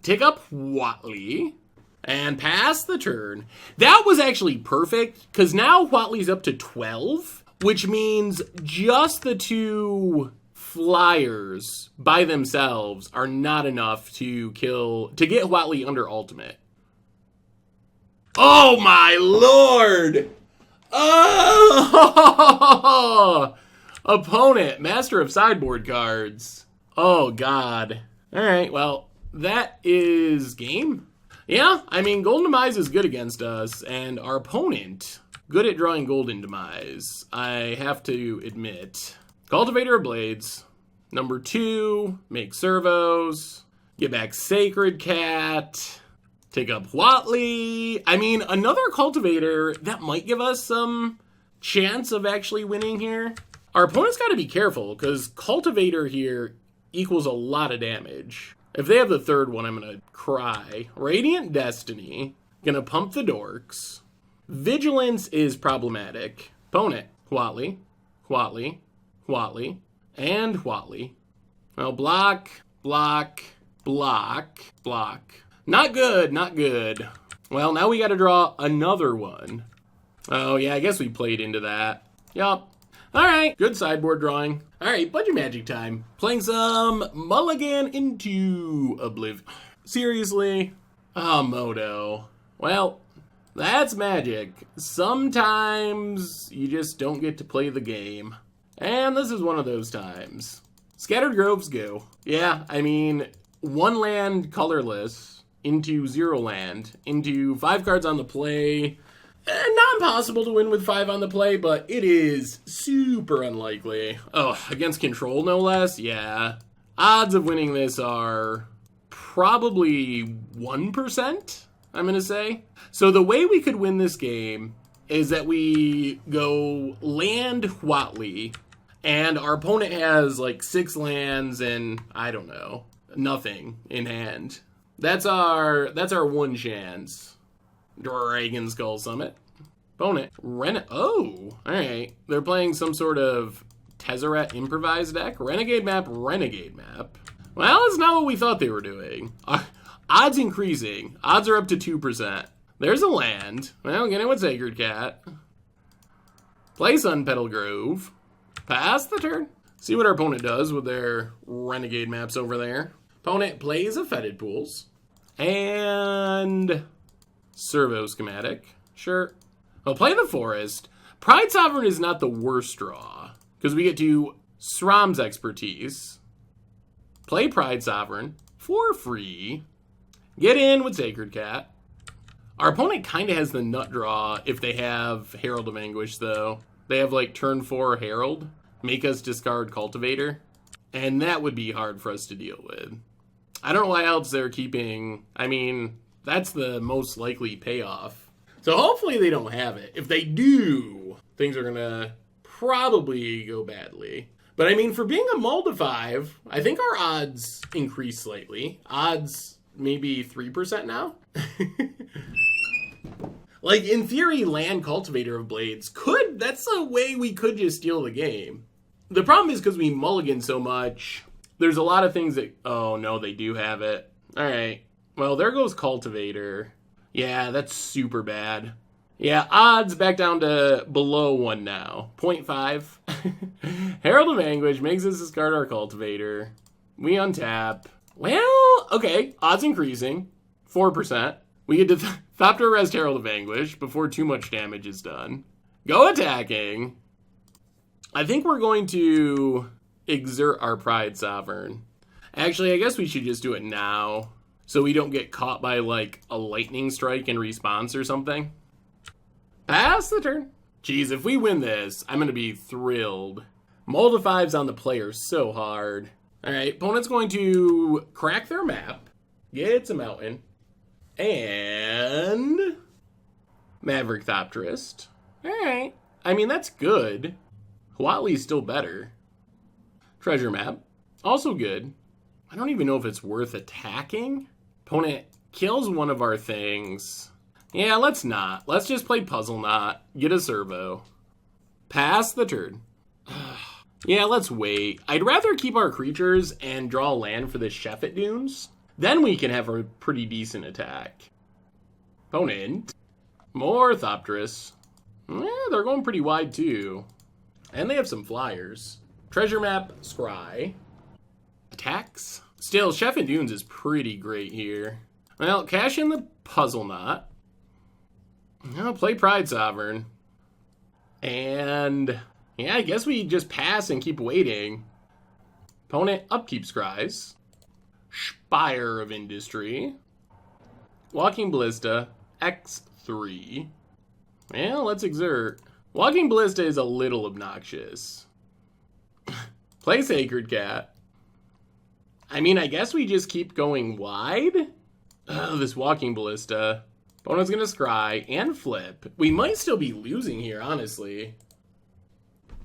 Speaker 2: Tick up Huatli. And pass the turn. That was actually perfect, because now Huatli's up to 12, which means just the two flyers by themselves are not enough to get Huatli under ultimate. Oh my lord! Oh! Opponent, master of sideboard cards. Oh god. Alright, well, that is game. Yeah, I mean, Golden Demise is good against us, and our opponent, good at drawing Golden Demise, I have to admit. Cultivator of Blades. Number 2, make servos. Get back Sacred Cat. Take up Huatli. I mean, another Cultivator, that might give us some chance of actually winning here. Our opponent's got to be careful, because Cultivator here equals a lot of damage. If they have the third one, I'm going to cry. Radiant Destiny. Going to pump the dorks. Vigilance is problematic. Opponent. Huatli. Huatli. Huatli. And Huatli. Well, block. Not good. Not good. Well, now we got to draw another one. Oh, yeah, I guess we played into that. Yup. Alright, good sideboard drawing. Alright, Budget Magic time. Playing some Mulligan into Oblivion. Seriously? Oh, Moto. Well, that's Magic. Sometimes you just don't get to play the game. And this is one of those times. Scattered Groves go. Yeah, I mean, 1 land colorless into 0 land into 5 cards on the play. Not impossible to win with 5 on the play, but it is super unlikely. Oh, against control, no less? Yeah. Odds of winning this are probably 1%, I'm going to say. So the way we could win this game is that we go land Huatli, and our opponent has like 6 lands and, I don't know, nothing in hand. That's our one chance. Dragon Skull Summit. Opponent. Oh, alright. They're playing some sort of Tezzeret improvised deck. Renegade map. Well, that's not what we thought they were doing. Odds increasing. Odds are up to 2%. There's a land. Well, get in with Sacred Cat. Play Sunpetal Grove. Pass the turn. See what our opponent does with their Renegade maps over there. Opponent plays a Fetid Pools. And Servo Schematic. Sure. Well, play the Forest. Pride Sovereign is not the worst draw, because we get to Sram's Expertise. Play Pride Sovereign for free. Get in with Sacred Cat. Our opponent kind of has the nut draw if they have Herald of Anguish, though. They have, like, turn 4 Herald. Make us discard Cultivator. And that would be hard for us to deal with. I don't know why else they're keeping... I mean, that's the most likely payoff. So hopefully they don't have it. If they do, things are going to probably go badly. But I mean, for being a mull to 5, I think our odds increase slightly. Odds maybe 3% now. Like, in theory, land Cultivator of Blades that's a way we could just steal the game. The problem is because we mulligan so much, there's a lot of things that, oh no, they do have it. All right. Well, there goes Cultivator. Yeah, that's super bad. Yeah, odds back down to below 1 now. 0.5. Herald of Anguish makes us discard our Cultivator. We untap. Well, okay. Odds increasing. 4%. We get to Thopter Rest Herald of Anguish before too much damage is done. Go attacking. I think we're going to exert our Pride Sovereign. Actually, I guess we should just do it now, so we don't get caught by, like, a lightning strike in response or something. Pass the turn. Jeez, if we win this, I'm going to be thrilled. Moldifives on the player so hard. Alright, opponent's going to crack their map, gets a mountain, and Maverick Thopterist. Alright, I mean, that's good. Huatli's still better. Treasure map, also good. I don't even know if it's worth attacking. Opponent kills one of our things. Yeah, let's not. Let's just play Puzzle Knot, get a servo. Pass the turn. Yeah, let's wait. I'd rather keep our creatures and draw land for the Sheffet Dunes. Then we can have a pretty decent attack. Opponent. More Thopterus. Yeah, they're going pretty wide too. And they have some flyers. Treasure map, Scry. Attacks. Still, Sheffet Dunes is pretty great here. Well, cash in the Puzzle Knot. I'll play Pride Sovereign. And yeah, I guess we just pass and keep waiting. Opponent upkeep Scries. Spire of Industry. Walking Ballista. X3. Well, let's exert. Walking Ballista is a little obnoxious. Play Sacred Cat. I mean, I guess we just keep going wide. Oh, this Walking Ballista. Opponent's gonna scry and flip. We might still be losing here, honestly.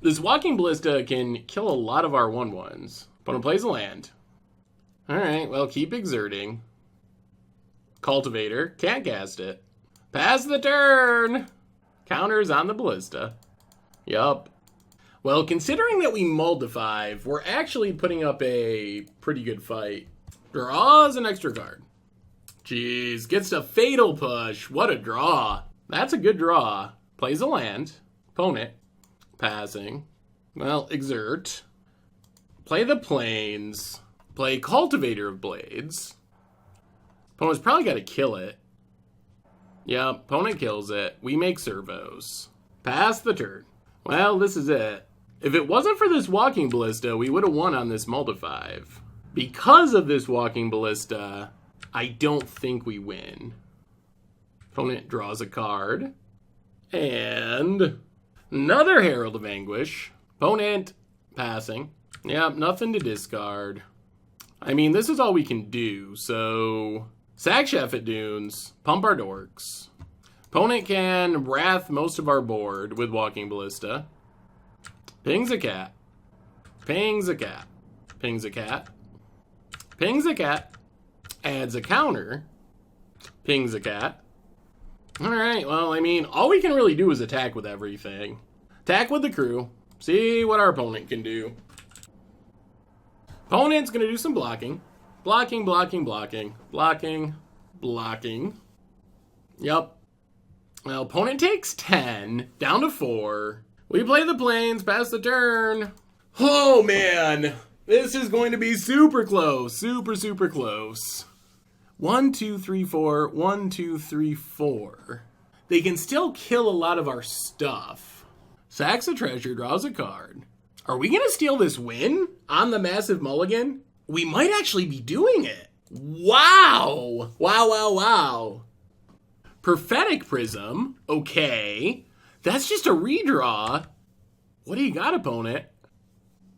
Speaker 2: This Walking Ballista can kill a lot of our 1/1s. Opponent plays a land. Alright, well, keep exerting. Cultivator, can't cast it. Pass the turn! Counters on the Ballista. Yup. Well, considering that we mulled to 5, we're actually putting up a pretty good fight. Draws an extra card. Jeez, gets a Fatal Push. What a draw. That's a good draw. Plays a land. Opponent. Passing. Well, exert. Play the Plains. Play Cultivator of Blades. Opponent's probably got to kill it. Yeah, opponent kills it. We make servos. Pass the turn. Well, this is it. If it wasn't for this Walking Ballista, we would have won on this multi-5. Because of this Walking Ballista, I don't think we win. Opponent draws a card. And another Herald of Anguish. Opponent passing. Yep, nothing to discard. I mean, this is all we can do, so sack Sheffet Dunes, pump our dorks. Opponent can wrath most of our board with Walking Ballista. Pings a cat. Pings a cat. Pings a cat. Pings a cat. Adds a counter. Pings a cat. Alright, well, I mean, all we can really do is attack with everything. Attack with the crew. See what our opponent can do. Opponent's going to do some blocking. Blocking, blocking, blocking. Blocking, blocking. Yep. Well, opponent takes 10. Down to 4. We play the Plains. Pass the turn. Oh, man. This is going to be super close. Super, super close. 1, 2, 3, 4. 1, 2, 3, 4. They can still kill a lot of our stuff. Sacks a treasure, draws a card. Are we going to steal this win on the Massive Mulligan? We might actually be doing it. Wow. Wow, wow, wow. Prophetic Prism. Okay. That's just a redraw. What do you got, opponent?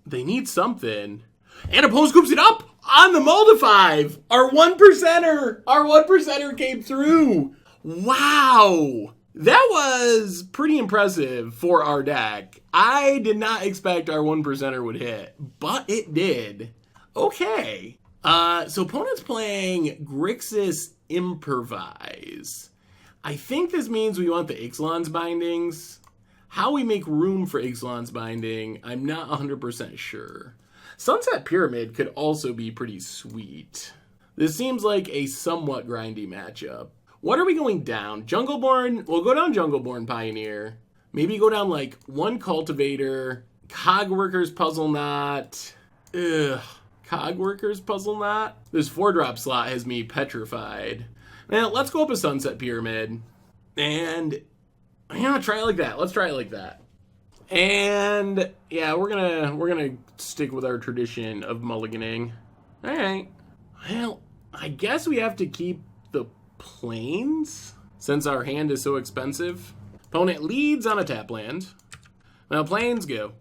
Speaker 2: They need something. And opponent scoops it up on the multi-5. Our 1%er. Our 1%er came through. Wow. That was pretty impressive for our deck. I did not expect our 1%er would hit, but it did. Okay. So opponent's playing Grixis Improvise. I think this means we want the Ixalan's bindings. How we make room for Ixalan's binding, I'm not 100% sure. Sunset Pyramid could also be pretty sweet. This seems like a somewhat grindy matchup. What are we going down? Jungleborn? We'll go down Jungleborn Pioneer. Maybe go down like 1 Cultivator. Cogworker's Puzzle Knot. Ugh. Cogworker's Puzzle Knot? This 4-drop slot has me petrified. Now, let's go up a Sunset Pyramid. And Yeah, try it like that. Let's try it like that. And yeah, we're gonna stick with our tradition of mulliganing. All right. Well, I guess we have to keep the plains since our hand is so expensive. Opponent leads on a tap land. Now plains go.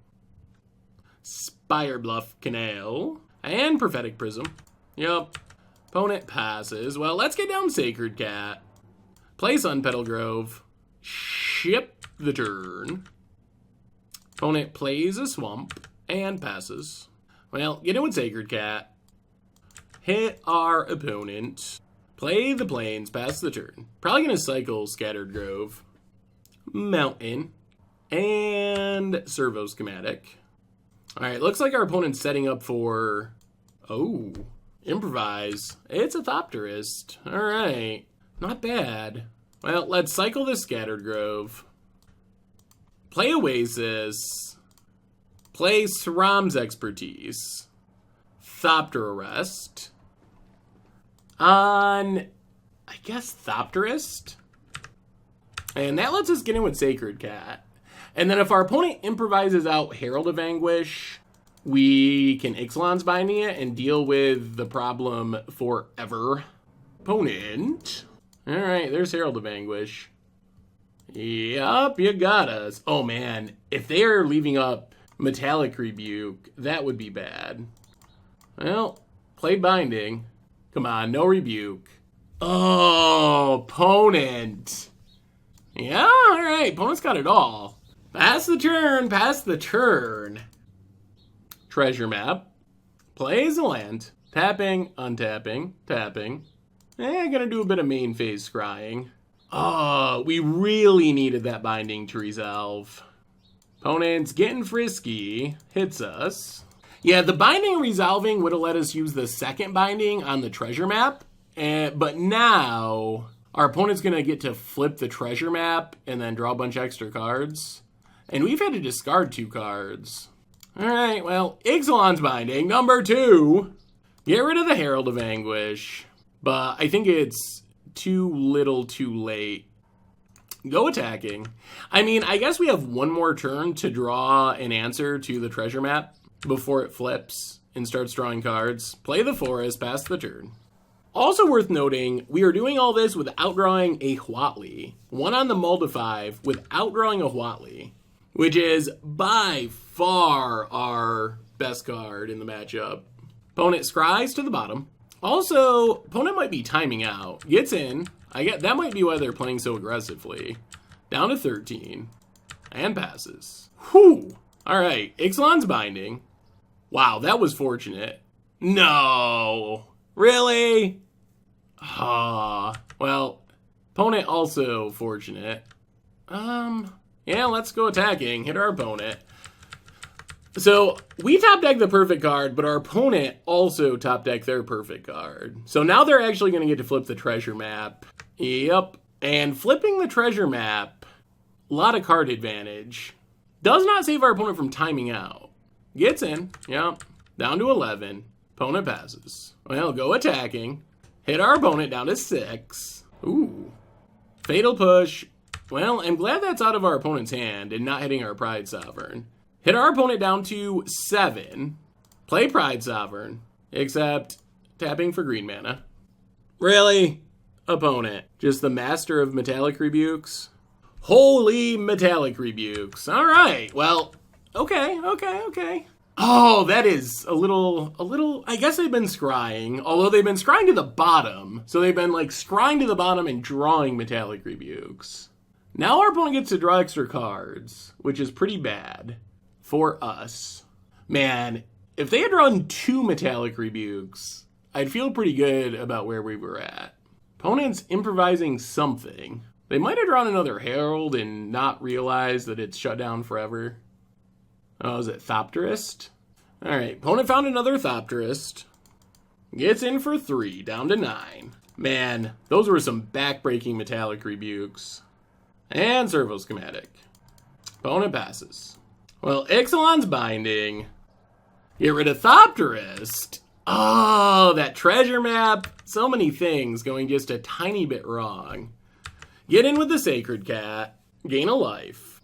Speaker 2: Spire Bluff Canal and Prophetic Prism. Yup. Opponent passes. Well, let's get down Sacred Cat. Play Sunpetal Grove. Ship the turn. Opponent plays a Swamp and passes. Well, get in with Sacred Cat. Hit our opponent. Play the plains, pass the turn. Probably going to cycle Scattered Grove. Mountain. And Servo Schematic. Alright, looks like our opponent's setting up for... Oh, improvise. It's a Thopterist. Alright, not bad. Well, let's cycle the Scattered Grove. Play Oasis. Play Sram's Expertise. Thopter Arrest. On, I guess, Thopterist. And that lets us get in with Sacred Cat. And then if our opponent improvises out Herald of Anguish, we can Ixalan's Binding it and deal with the problem forever. Opponent. Alright, there's Herald of Anguish. Yup, you got us. Oh man, if they are leaving up Metallic Rebuke, that would be bad. Well, play Binding. Come on, no Rebuke. Oh, opponent. Yeah, alright, opponent's got it all. Pass the turn, pass the turn. Treasure Map. Plays a land. Tapping, untapping, tapping. Gonna do a bit of main phase scrying. Oh, we really needed that binding to resolve. Opponent's getting frisky. Hits us. Yeah, the binding resolving would have let us use the second binding on the treasure map. But now, our opponent's gonna get to flip the treasure map and then draw a bunch of extra cards. And we've had to discard 2 cards. Alright, well, Ixalan's Binding, number 2. Get rid of the Herald of Anguish. But I think it's too little too late. Go attacking. I mean, I guess we have one more turn to draw an answer to the treasure map before it flips and starts drawing cards. Play the forest, pass the turn. Also worth noting, we are doing all this without drawing a Huatli. 1 on the mull to 5 without drawing a Huatli, which is by far our best card in the matchup. Opponent scries to the bottom. Also, opponent might be timing out. Gets in. That might be why they're playing so aggressively. Down to 13. And passes. Whew. Alright, Ixalan's Binding. Wow, that was fortunate. No. Really? Well, opponent also fortunate. Yeah, let's go attacking. Hit our opponent. So, we top deck the perfect card, but our opponent also top deck their perfect card. So now they're actually going to get to flip the treasure map. Yep. And flipping the treasure map, a lot of card advantage. Does not save our opponent from timing out. Gets in. Yep. Down to 11. Opponent passes. Well, go attacking. Hit our opponent down to 6. Ooh. Fatal Push. Well, I'm glad that's out of our opponent's hand and not hitting our Pride Sovereign. Hit our opponent down to 7. Play Pride Sovereign. Except tapping for green mana. Really? Opponent. Just the master of Metallic Rebukes? Holy Metallic Rebukes. Alright, well, okay. Oh, that is a little, I guess they've been scrying, although they've been scrying to the bottom. So they've been like scrying to the bottom and drawing Metallic Rebukes. Now our opponent gets to draw extra cards, which is pretty bad for us. Man, if they had drawn 2 Metallic Rebukes, I'd feel pretty good about where we were at. Opponent's improvising something. They might have drawn another Herald and not realized that it's shut down forever. Oh, is it Thopterist? Alright, opponent found another Thopterist. Gets in for 3, down to 9. Man, those were some back-breaking Metallic Rebukes. And Servo Schematic. Opponent passes. Well, Ixalan's Binding. Get rid of Thopterist. Oh, that treasure map. So many things going just a tiny bit wrong. Get in with the Sacred Cat. gain a life.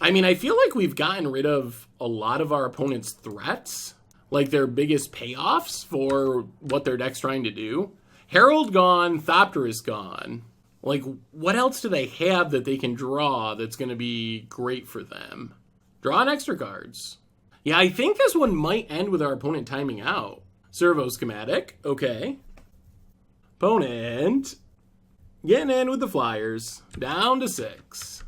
Speaker 2: I mean, I feel like we've gotten rid of a lot of our opponent's threats, like their biggest payoffs for what their deck's trying to do. Herald gone, Thopterus gone. Like, what else do they have that they can draw that's going to be great for them? Draw an extra cards. Yeah, I think this one might end with our opponent timing out. Servo schematic, okay. Opponent getting in with the Flyers, down to 6.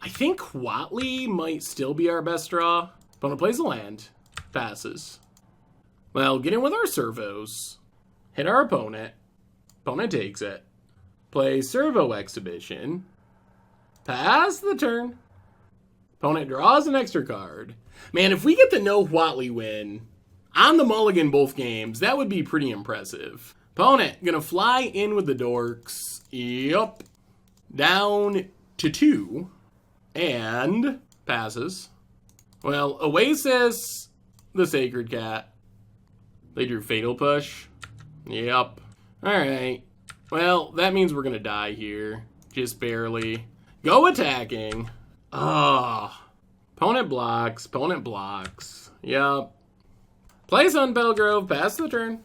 Speaker 2: I think Huatli might still be our best draw. Opponent plays a land, passes. Well, get in with our servos. Hit our opponent. Opponent takes it. Play servo exhibition. Pass the turn. Opponent draws an extra card. Man, if we get the no Huatli win on the mulligan both games, that would be pretty impressive. Opponent gonna fly in with the dorks. Yup. Down to 2. And passes. Well, Oasis, the Sacred Cat. They drew Fatal Push. Yep. Alright. Well, that means we're gonna die here. Just barely. Go attacking. Opponent blocks. Opponent blocks. Yep. Plays on Belgrove. Pass the turn.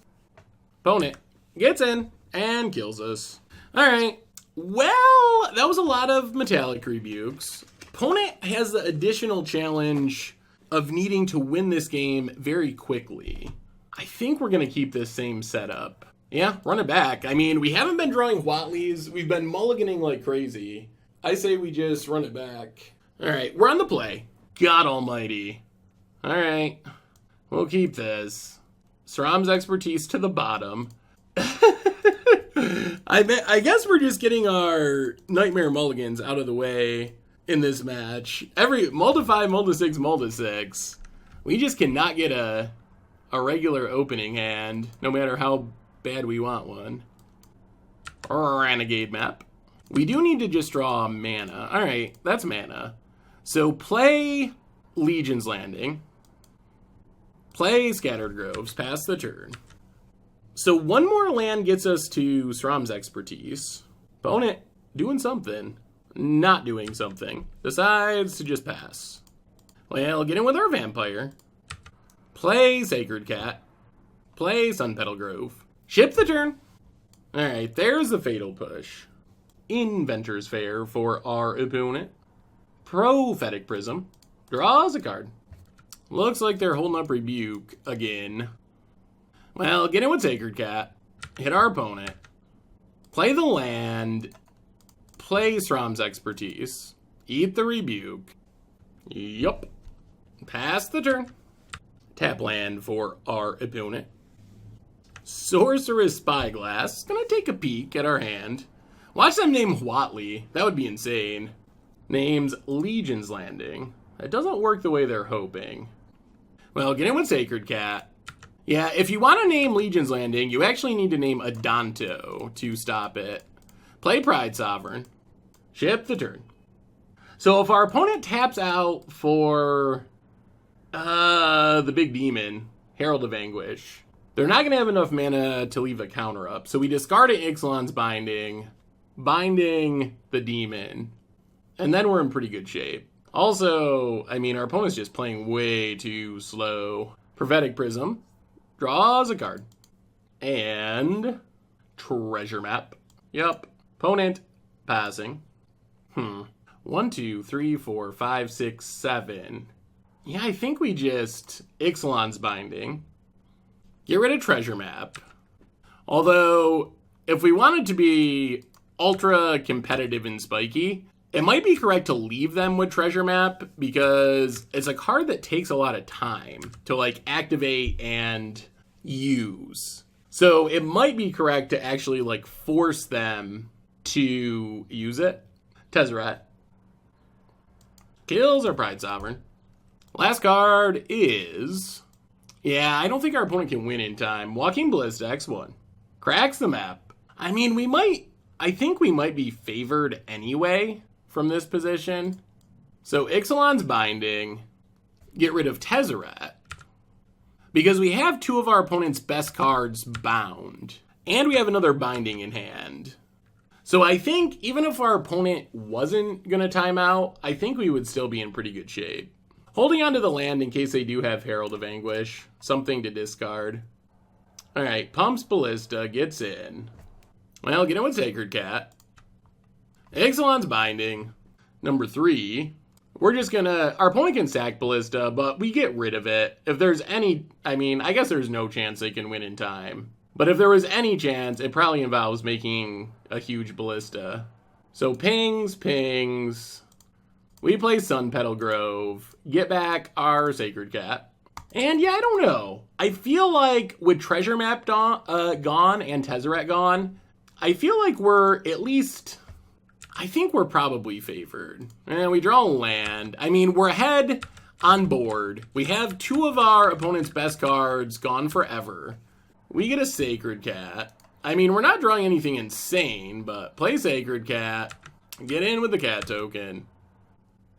Speaker 2: Opponent gets in and kills us. Alright. Well, that was a lot of Metallic Rebukes. Opponent has the additional challenge of needing to win this game very quickly. I think we're going to keep this same setup. Yeah, run it back. I mean, we haven't been drawing Huatlis. We've been mulliganing like crazy. I say we just run it back. All right, we're on the play. God almighty. All right, we'll keep this. Sram's expertise to the bottom. I guess we're just getting our Nightmare Mulligans out of the way in this match. Every multi 5, multi 6, multi 6. We just cannot get a regular opening hand, no matter how bad we want one. Renegade map. We do need to just draw mana. Alright, that's mana. So play Legion's Landing. Play Scattered Groves, pass the turn. So one more land gets us to Sram's expertise. Opponent doing something. Not doing something. Decides to just pass. Well, get in with our Vampire. Play Sacred Cat. Play Sun Petal Grove. Ship the turn. Alright, there's the Fatal Push. Inventor's Fair for our opponent. Prophetic Prism. Draws a card. Looks like they're holding up Rebuke again. Well, get in with Sacred Cat. Hit our opponent. Play the land. Play Sram's expertise. Eat the Rebuke. Yup. Pass the turn. Tap land for our opponent. Sorceress Spyglass. Gonna take a peek at our hand. Watch them name Huatli. That would be insane. Names Legion's Landing. That doesn't work the way they're hoping. Well, get in with Sacred Cat. Yeah, if you want to name Legion's Landing, you actually need to name Adanto to stop it. Play Pride Sovereign. Ship the turn. So if our opponent taps out for the big demon, Herald of Anguish, they're not going to have enough mana to leave a counter up. So we discard Ixalan's Binding, binding the demon, and then we're in pretty good shape. Also, I mean, our opponent's just playing way too slow. Prophetic Prism. Draws a card. And treasure map. Yup. Opponent passing. 1, 2, 3, 4, 5, 6, 7. Yeah, I think we just Ixalan's Binding. Get rid of treasure map. Although, if we wanted to be ultra competitive and spiky, it might be correct to leave them with treasure map because it's a card that takes a lot of time to like activate and use. So it might be correct to actually like force them to use it. Tezzeret. Kills our Pride Sovereign. Last card is... Yeah, I don't think our opponent can win in time. Walking Ballista X1. Cracks the map. I mean, I think we might be favored anyway from this position. So Ixalan's Binding. Get rid of Tezzeret. Because we have two of our opponent's best cards bound. And we have another Binding in hand. So I think even if our opponent wasn't going to time out, I think we would still be in pretty good shape. Holding on to the land in case they do have Herald of Anguish. Something to discard. Alright, pumps Ballista, gets in. Well, get in with Sacred Cat. Ixalan's Binding. Number 3. We're just gonna... Our opponent can sack Ballista, but we get rid of it. If there's any... I mean, I guess there's no chance they can win in time. But if there was any chance, it probably involves making a huge Ballista. So pings. We play Sun Petal Grove. Get back our Sacred Cat. And yeah, I don't know. I feel like with Treasure Map gone and Tezzeret gone, I feel like we're at least... I think we're probably favored. And we draw a land. I mean, we're ahead on board. We have 2 of our opponent's best cards gone forever. We get a Sacred Cat. I mean, we're not drawing anything insane, but play Sacred Cat. Get in with the cat token.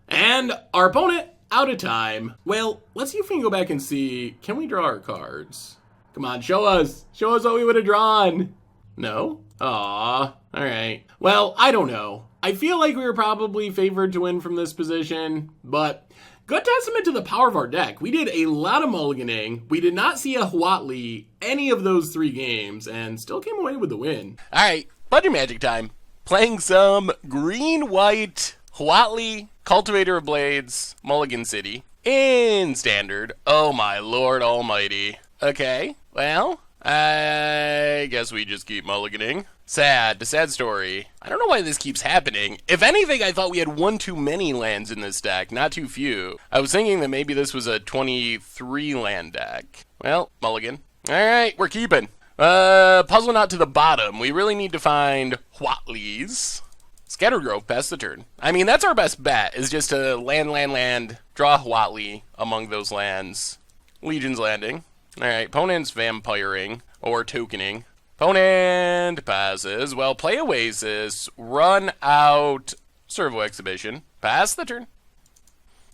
Speaker 2: And our opponent, out of time. Well, let's see if we can go back and see. Can we draw our cards? Come on, show us. Show us what we would have drawn. No? Aw. Alright. Well, I don't know. I feel like we were probably favored to win from this position, but... Good testament to the power of our deck. We did a lot of mulliganing. We did not see a Huatli any of those 3 games, and still came away with the win.
Speaker 1: Alright, Budget Magic time. Playing some green-white Huatli, Cultivator of Blades, Mulligan City. In Standard. Oh my lord almighty. Okay, well, I guess we just keep mulliganing. Sad story. I don't know why this keeps happening. If anything, I thought we had 1 too many lands in this deck, not too few. I was thinking that maybe this was a 23 land deck. Well, mulligan. Alright, we're keeping. Puzzling out to the bottom. We really need to find Huatlis. Scattered Grove, pass the turn. I mean, that's our best bet, is just to land, draw Huatli among those lands. Legion's Landing. Alright, opponent's vampiring, or tokening. Opponent passes. Well, play Oasis, run out Servo Exhibition, pass the turn.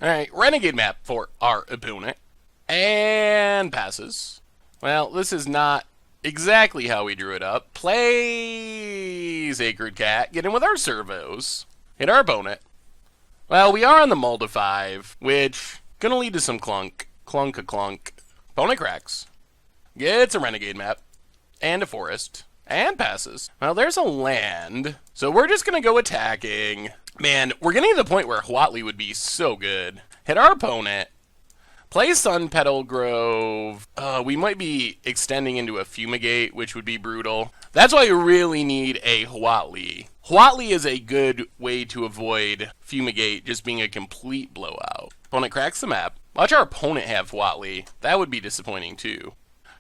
Speaker 1: Alright, Renegade Map for our opponent, and passes. Well, this is not exactly how we drew it up. Play Sacred Cat, get in with our servos, hit our opponent. Well, we are on the mull to 5, which gonna lead to some clunk. Opponent cracks, gets a Renegade Map, and a forest, and passes. Well, there's a land, so we're just gonna go attacking. Man, we're getting to the point where Huatli would be so good. Hit our opponent, play Sun Petal Grove. We might be extending into a Fumigate, which would be brutal. That's why you really need a Huatli. Huatli is a good way to avoid Fumigate just being a complete blowout. Opponent cracks the map. Watch our opponent have Huatli. That would be disappointing too.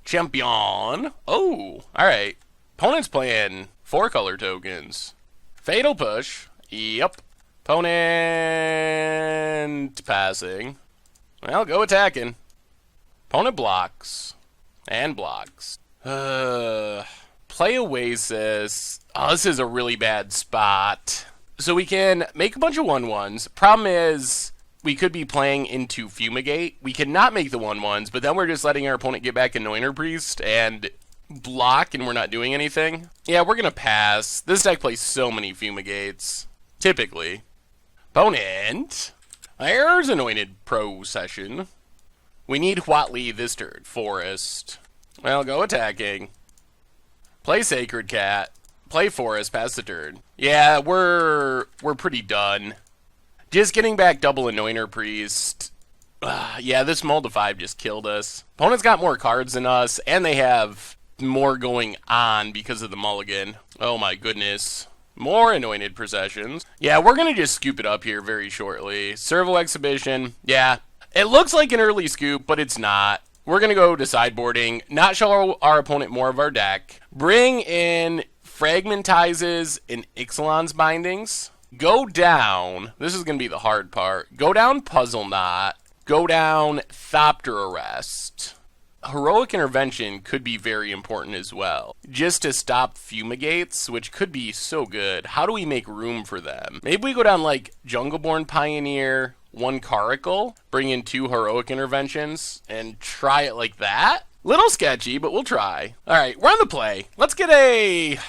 Speaker 1: Champion. Oh, alright. Opponent's playing 4 color tokens. Fatal Push. Yep. Opponent passing. Well, go attacking. Opponent blocks. And blocks. Play Oasis. Oh, this is a really bad spot. So we can make a bunch of 1/1s. Problem is, we could be playing into Fumigate. We cannot make the 1/1s, but then we're just letting our opponent get back Anointer Priest and block, and we're not doing anything. Yeah, we're going to pass. This deck plays so many Fumigates, typically. Opponent. There's Anointed Procession. We need Huatli this turn. Forest. Well, go attacking. Play Sacred Cat. Play Forest, pass the turn. Yeah, we're pretty done. Just getting back double Anointer Priest. Yeah, this mull to 5 just killed us. Opponent's got more cards than us, and they have more going on because of the mulligan. Oh my goodness. More Anointed Processions. Yeah, we're going to just scoop it up here very shortly. Servo Exhibition. Yeah, it looks like an early scoop, but it's not. We're going to go to sideboarding. Not show our opponent more of our deck. Bring in Fragmentizes and Ixalan's Bindings. Go down, this is going to be the hard part, go down Puzzle Knot, go down Thopter Arrest. Heroic Intervention could be very important as well, just to stop Fumigates, which could be so good. How do we make room for them? Maybe we go down like Jungleborn Pioneer, 1 Caracal, bring in 2 Heroic Interventions, and try it like that? Little sketchy, but we'll try. Alright, we're on the play. Let's get a,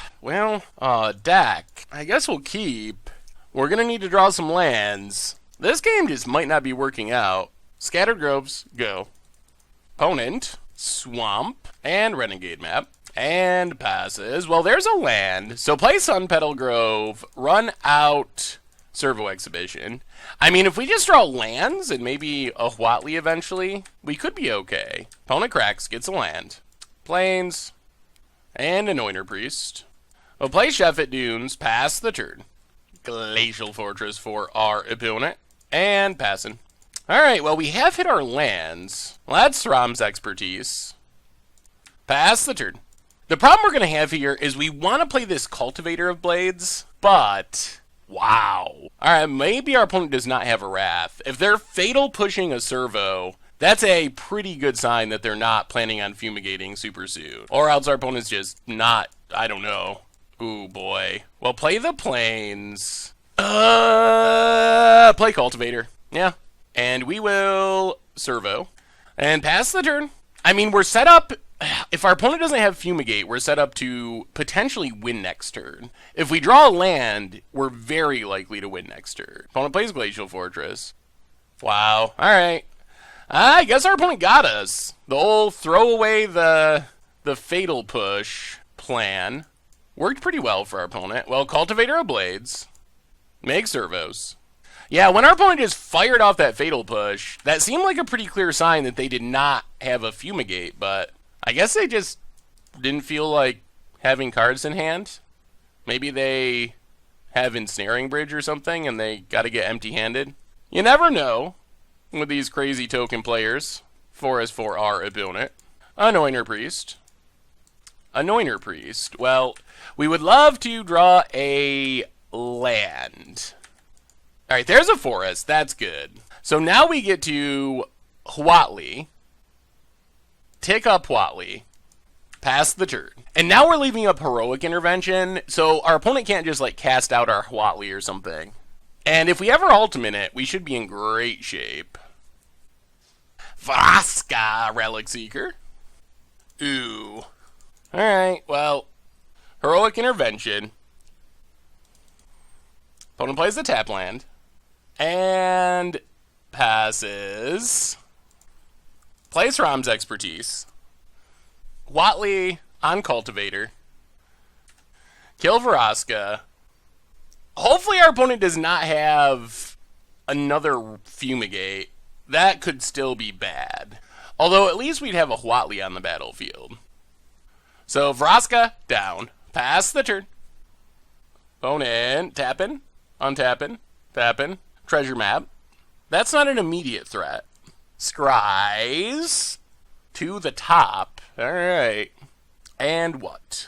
Speaker 1: deck. I guess we'll keep. We're going to need to draw some lands. This game just might not be working out. Scattered Groves, go. Opponent, Swamp, and Renegade map. And passes. Well, there's a land. So play Untitled Grove, run out Servo Exhibition. I mean, if we just draw lands and maybe a Huatli eventually, we could be okay. Opponent cracks, gets a land. Plains, and Anointer Priest. We'll play Sheffet Dunes, pass the turn. Glacial Fortress for our opponent, and passing. Alright, well, we have hit our lands. Well, that's Thram's expertise. Pass the turn. The problem we're going to have here is we want to play this Cultivator of Blades, but wow. Alright, maybe our opponent does not have a Wrath. If they're fatal pushing a servo, that's a pretty good sign that they're not planning on fumigating super soon. Or else our opponent's just not, I don't know. Ooh, boy. Well, play the Plains. Play Cultivator. Yeah. And we will servo. And pass the turn. I mean, we're set up. If our opponent doesn't have Fumigate, we're set up to potentially win next turn. If we draw a land, we're very likely to win next turn. Opponent plays Glacial Fortress. Wow. Alright. I guess our opponent got us. The old throw away the fatal push plan worked pretty well for our opponent. Well, Cultivator of Blades. Make servos. Yeah, when our opponent just fired off that fatal push, that seemed like a pretty clear sign that they did not have a Fumigate, but I guess they just didn't feel like having cards in hand. Maybe they have Ensnaring Bridge or something and they got to get empty-handed. You never know with these crazy token players. 4 is for our opponent. Anointer Priest. Anointer Priest. Well, we would love to draw a land. Alright, there's a forest. That's good. So now we get to Huatli. Tick up Huatli. Pass the turn. And now we're leaving up Heroic Intervention, so our opponent can't just, like, cast out our Huatli or something. And if we ever ultimate it, we should be in great shape. Vraska, Relic Seeker. Ooh. Alright, well, Heroic Intervention. Opponent plays the tap land. And passes. Plays Ram's expertise. Huatli on Cultivator. Kill Vraska. Hopefully our opponent does not have another Fumigate. That could still be bad. Although at least we'd have a Huatli on the battlefield. So Vraska down. Pass the turn. Opponent tapping. Untapping. Tapping. Treasure map. That's not an immediate threat. Scries to the top. Alright. And what?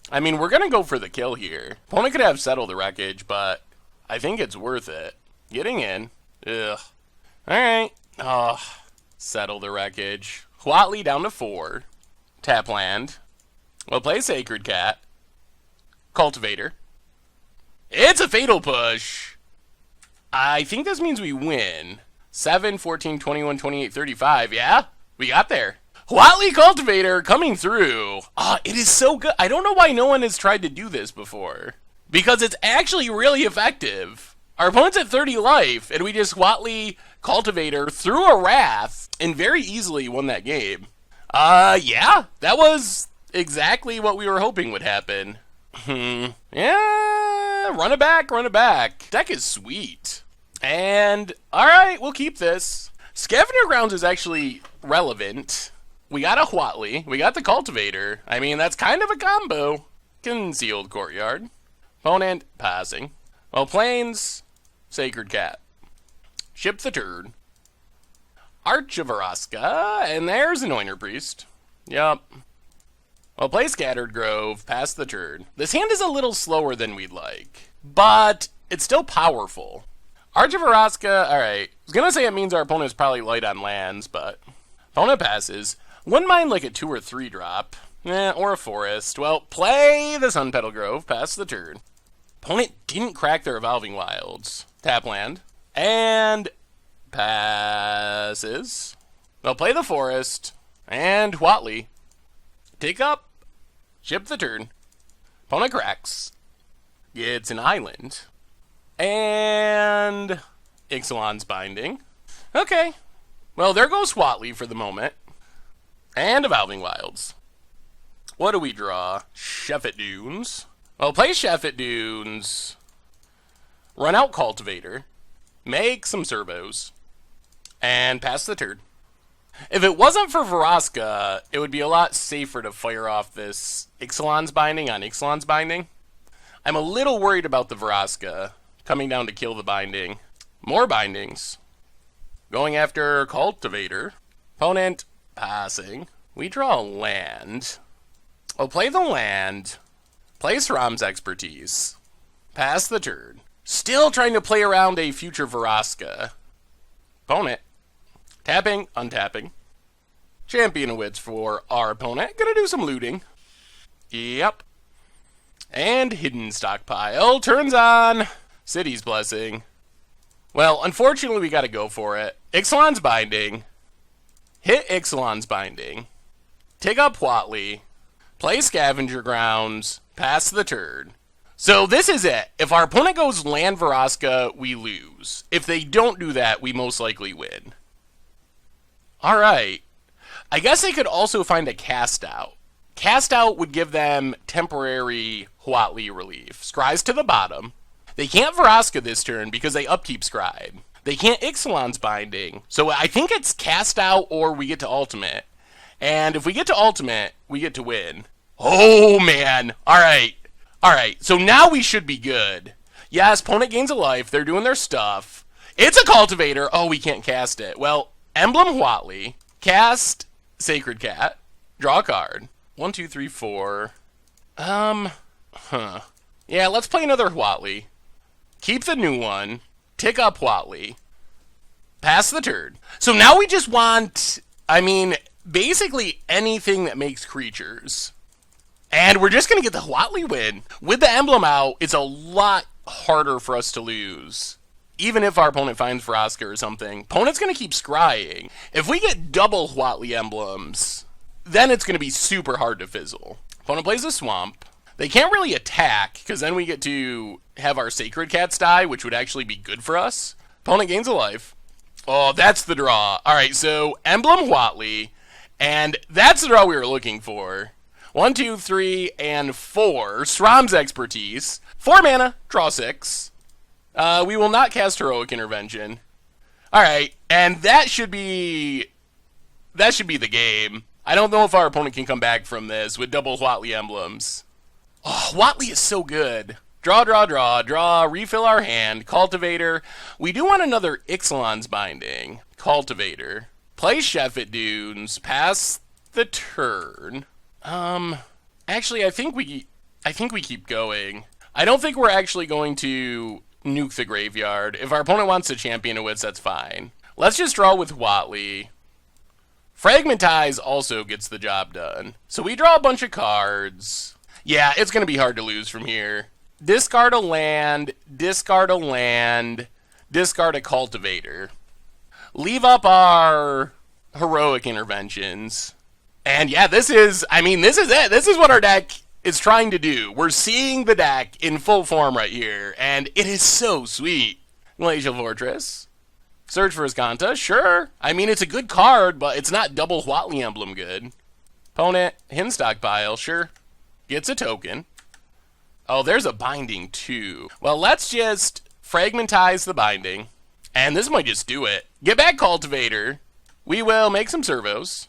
Speaker 1: I mean, we're going to go for the kill here. Opponent could have Settle the Wreckage, but I think it's worth it. Getting in. Ugh. Alright. Oh, Settle the Wreckage. Huatli down to 4. Tap land. We'll play Sacred Cat. Cultivator. It's a fatal push. I think this means we win. 7, 14, 21, 28, 35. Yeah, we got there. Huatli Cultivator coming through. It is so good. I don't know why no one has tried to do this before. Because it's actually really effective. Our opponent's at 30 life, and we just Huatli Cultivator through a Wrath and very easily won that game. Yeah, that was exactly what we were hoping would happen. Yeah, run it back, run it back. Deck is sweet. And, alright, we'll keep this. Scavenger Grounds is actually relevant. We got a Huatli. We got the Cultivator. I mean, that's kind of a combo. Concealed Courtyard. Opponent, passing. Well, Plains, Sacred Cat. Ship the turn. Arch of Vraska, and there's Anointer Priest. Yup. Well, play Scattered Grove, pass the turn. This hand is a little slower than we'd like, but it's still powerful. Arch of Vraska, alright. I was gonna say it means our opponent is probably light on lands, but opponent passes. Wouldn't mind like a 2 or 3 drop. Or a forest. Well, play this Untitled Grove, pass the turn. Opponent didn't crack their Evolving Wilds. Tap land. And passes. They'll play the forest. And Huatli. Take up. Ship the turn. Opponent cracks. It's an island. And Ixalan's Binding. Okay. Well, there goes Huatli for the moment. And Evolving Wilds. What do we draw? Sheffet Dunes. Well, play Sheffet Dunes. Run out Cultivator. Make some servos. And pass the turn. If it wasn't for Vraska, it would be a lot safer to fire off this Ixalan's Binding on Ixalan's Binding. I'm a little worried about the Vraska coming down to kill the Binding. More Bindings. Going after Cultivator. Opponent passing. We draw a land. We'll play the land. Play Sram's Expertise. Pass the turn. Still trying to play around a future Vraska. Opponent. Tapping, untapping. Champion of Wits for our opponent. Gonna do some looting. Yep. And Hidden Stockpile. Turns on. City's Blessing. Well, unfortunately, we gotta go for it. Ixalan's Binding. Hit Ixalan's Binding. Take up Huatli. Play Scavenger Grounds. Pass the turn. So this is it. If our opponent goes land Vraska, we lose. If they don't do that, we most likely win. Alright. I guess they could also find a Cast Out. Cast Out would give them temporary Huatli relief. Scry's to the bottom. They can't Vraska this turn because they upkeep Scry. They can't Ixalan's Binding. So I think it's Cast Out or we get to Ultimate. And if we get to Ultimate, we get to win. Oh, man. Alright. Alright, so now we should be good. Yes, opponent gains a life. They're doing their stuff. It's a Cultivator. Oh, we can't cast it. Well, Emblem Huatli. Cast Sacred Cat. Draw a card. 1, 2, 3, 4. Yeah, let's play another Huatli. Keep the new one. Tick up Huatli. Pass the turn. So now we just want, basically anything that makes creatures. And we're just going to get the Huatli win. With the emblem out, it's a lot harder for us to lose. Even if our opponent finds Vraska or something, opponent's going to keep scrying. If we get double Huatli emblems, then it's going to be super hard to fizzle. Opponent plays a Swamp. They can't really attack, because then we get to have our Sacred Cats die, which would actually be good for us. Opponent gains a life. Oh, that's the draw. Alright, so Emblem Huatli, and that's the draw we were looking for. 1, 2, 3, and 4. Sram's Expertise. 4 mana. Draw 6. We will not cast Heroic Intervention. Alright, and that should be the game. I don't know if our opponent can come back from this with double Huatli emblems. Oh, Huatli is so good. Draw, draw, draw, draw, refill our hand. Cultivator. We do want another Ixalan's Binding. Cultivator. Play Sheffet Dunes. Pass the turn. Actually, I think we keep going. I don't think we're actually going to nuke the graveyard. If our opponent wants to Champion of Wits, that's fine. Let's just draw with Huatli. Fragmentize also gets the job done. So we draw a bunch of cards. Yeah, it's going to be hard to lose from here. Discard a land, discard a land, discard a Cultivator. Leave up our Heroic Interventions. And yeah, this is it. This is what our deck is trying to do. We're seeing the deck in full form right here, and it is so sweet. Glacial Fortress. Search for Azcanta, sure. It's a good card, but it's not double Huatli emblem good. Opponent, Hidden Stockpile, sure. Gets a token. Oh, there's a Binding too. Well, let's just Fragmentize the Binding, and this might just do it. Get back Cultivator. We will make some servos.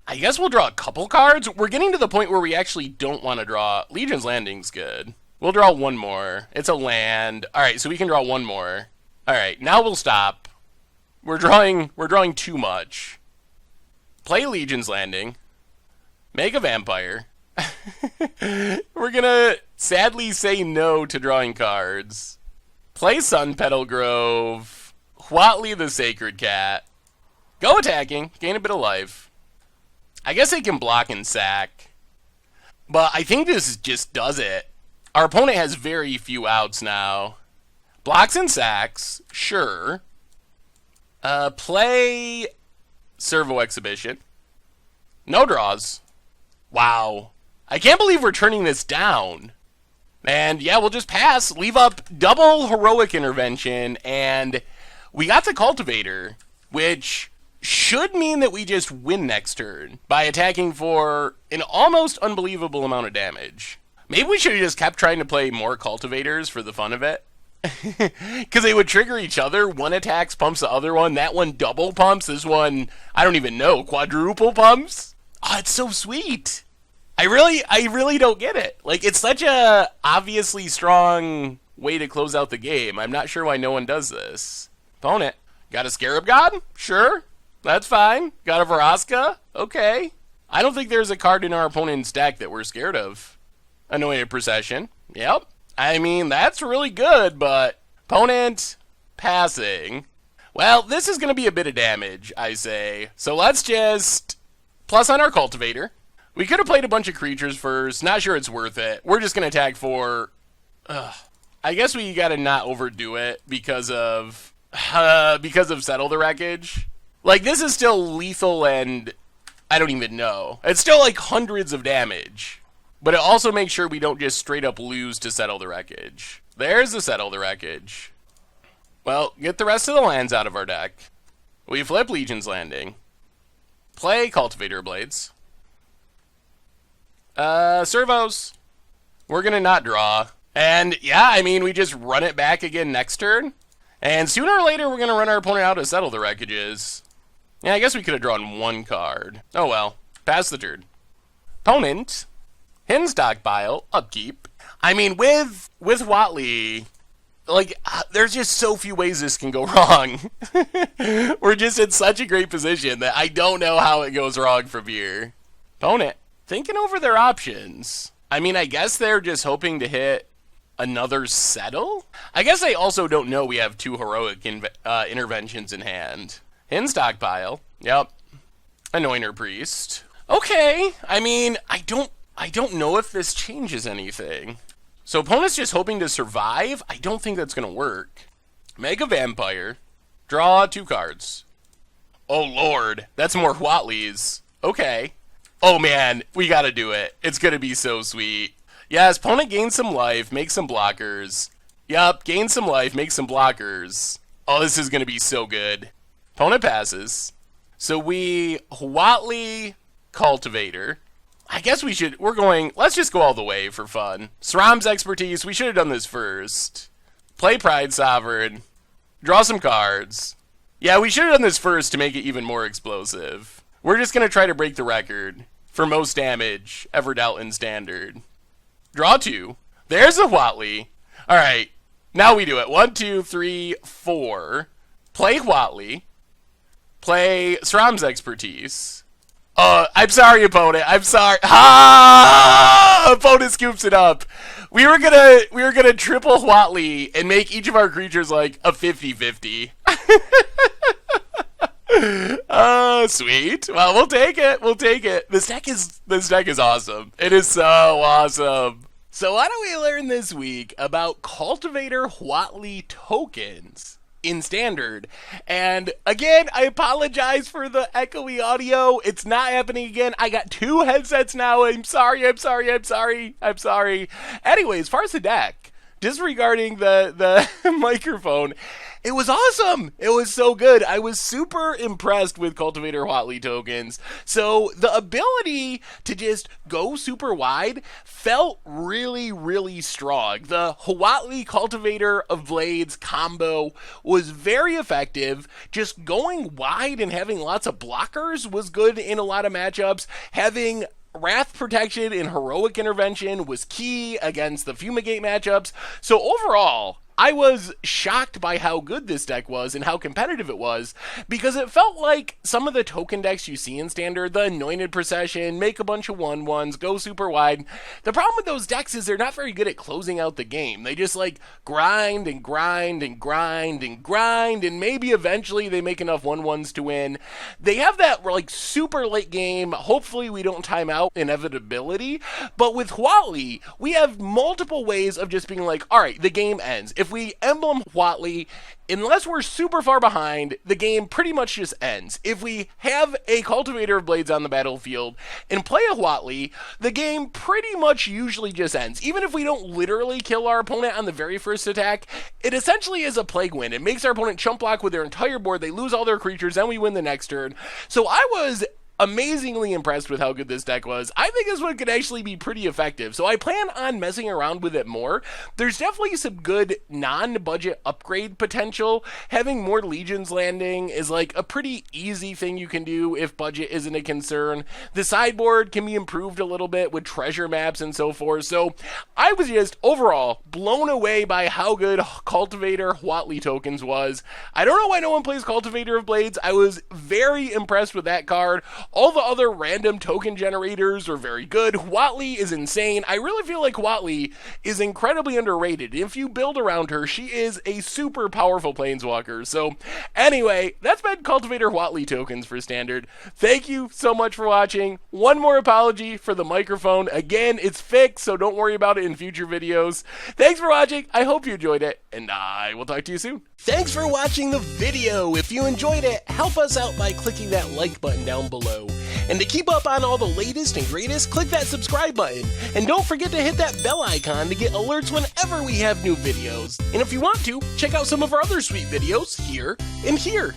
Speaker 1: I guess we'll draw a couple cards. We're getting to the point where we actually don't want to draw. Legion's Landing's good. We'll draw one more. It's a land. Alright, so we can draw one more. Alright, now we'll stop. We're drawing too much. Play Legion's Landing. Make a vampire. We're gonna sadly say no to drawing cards. Play Sun Petal Grove. Huatli the Sacred Cat. Go attacking. Gain a bit of life. I guess they can block and sack. But I think this just does it. Our opponent has very few outs now. Blocks and sacks, sure. Play Servo Exhibition. No draws. Wow. I can't believe we're turning this down. And yeah, we'll just pass, leave up double heroic intervention, and we got the Cultivator, which should mean that we just win next turn by attacking for an almost unbelievable amount of damage. Maybe we should have just kept trying to play more Cultivators for the fun of it. Because they would trigger each other. One attacks, pumps the other one. That one double pumps. This one, I don't even know, quadruple pumps. Oh, it's so sweet. I really don't get it. Like, it's such a obviously strong way to close out the game. I'm not sure why no one does this. Opponent. Got a Scarab God? Sure. That's fine. Got a Vraska? Okay. I don't think there's a card in our opponent's deck that we're scared of. Anointed Procession. Yep. I mean, that's really good, but opponent passing. Well, this is going to be a bit of damage, I say. So let's just plus on our Cultivator. We could have played a bunch of creatures first. Not sure it's worth it. We're just going to attack for... I guess we got to not overdo it because of Settle the Wreckage. Like, this is still lethal and I don't even know. It's still like hundreds of damage. But it also makes sure we don't just straight up lose to Settle the Wreckage. There's the Settle the Wreckage. Well, get the rest of the lands out of our deck. We flip Legion's Landing. Play Cultivator of Blades. Servos. We're gonna not draw. And yeah, I mean, we just run it back again next turn. And sooner or later, we're gonna run our opponent out to Settle the Wreckages. Yeah, I guess we could have drawn one card. Oh well. Pass the turn. Opponent. Hidden Stockpile. Upkeep. I mean, with Huatli, like, there's just so few ways this can go wrong. We're just in such a great position that I don't know how it goes wrong from here. Opponent. Thinking over their options. I mean, I guess they're just hoping to hit another Settle? I guess they also don't know we have two heroic interventions in hand. Hidden Stockpile. Yep. Anointer Priest. Okay. I mean, I don't know if this changes anything. So opponent's just hoping to survive? I don't think that's going to work. Make a Vampire. Draw 2 cards. Oh, Lord. That's more Huatlis. Okay. Oh man, we gotta do it. It's gonna be so sweet. Yes, opponent gains some life, make some blockers. Yup, gain some life, make some blockers. Oh, this is gonna be so good. Opponent passes. So we Huatli Cultivator. I guess let's just go all the way for fun. Sram's Expertise, we should have done this first. Play Pride Sovereign. Draw some cards. Yeah, we should have done this first to make it even more explosive. We're just gonna try to break the record for most damage ever dealt in Standard. Draw 2. There's a Huatli. Alright, now we do it. 1, 2, 3, 4. Play Huatli. Play Sram's Expertise. I'm sorry, opponent. I'm sorry. Opponent scoops it up. We were gonna triple Huatli and make each of our creatures like a 50-50. Sweet. Well, we'll take it. We'll take it. This deck is awesome. It is so awesome. So why don't we learn this week about Cultivator Huatli tokens in Standard? And again, I apologize for the echoey audio. It's not happening again. I got 2 headsets now. I'm sorry. Anyway, as far as the deck, disregarding the microphone, it was awesome. It was so good. I was super impressed with Cultivator Huatli tokens. So the ability to just go super wide felt really, really strong. The Huatli Cultivator of Blades combo was very effective. Just going wide and having lots of blockers was good in a lot of matchups. Having Wrath Protection and Heroic Intervention was key against the Fumigate matchups. So overall, I was shocked by how good this deck was and how competitive it was, because it felt like some of the token decks you see in Standard, the Anointed Procession, make a bunch of 1/1s, go super wide. The problem with those decks is they're not very good at closing out the game. They just like grind and grind and grind and grind, and maybe eventually they make enough 1/1s to win. They have that like super late game, hopefully we don't time out inevitability, but with Huatli, we have multiple ways of just being like, alright, the game ends. if we emblem Huatli, unless we're super far behind, the game pretty much just ends. If we have a Cultivator of Blades on the battlefield and play a Huatli, the game pretty much usually just ends. Even if we don't literally kill our opponent on the very first attack, it essentially is a plague win. It makes our opponent chump block with their entire board, they lose all their creatures, then we win the next turn. So I was amazingly impressed with how good this deck was. I think this one could actually be pretty effective, so I plan on messing around with it more. There's definitely some good non-budget upgrade potential. Having more Legions landing is like a pretty easy thing you can do if budget isn't a concern. The sideboard can be improved a little bit with treasure maps and so forth, so I was just overall blown away by how good Cultivator Huatli tokens was. I don't know why no one plays Cultivator of Blades. I was very impressed with that card. All the other random token generators are very good. Huatli is insane. I really feel like Huatli is incredibly underrated. If you build around her, she is a super powerful planeswalker. So anyway, that's been Cultivator Huatli tokens for Standard. Thank you so much for watching. One more apology for the microphone. Again, it's fixed, so don't worry about it in future videos. Thanks for watching. I hope you enjoyed it, and I will talk to you soon.
Speaker 3: Thanks for watching the video. If you enjoyed it, help us out by clicking that like button down below. And to keep up on all the latest and greatest, click that subscribe button. And don't forget to hit that bell icon to get alerts whenever we have new videos. And if you want to, check out some of our other sweet videos here and here.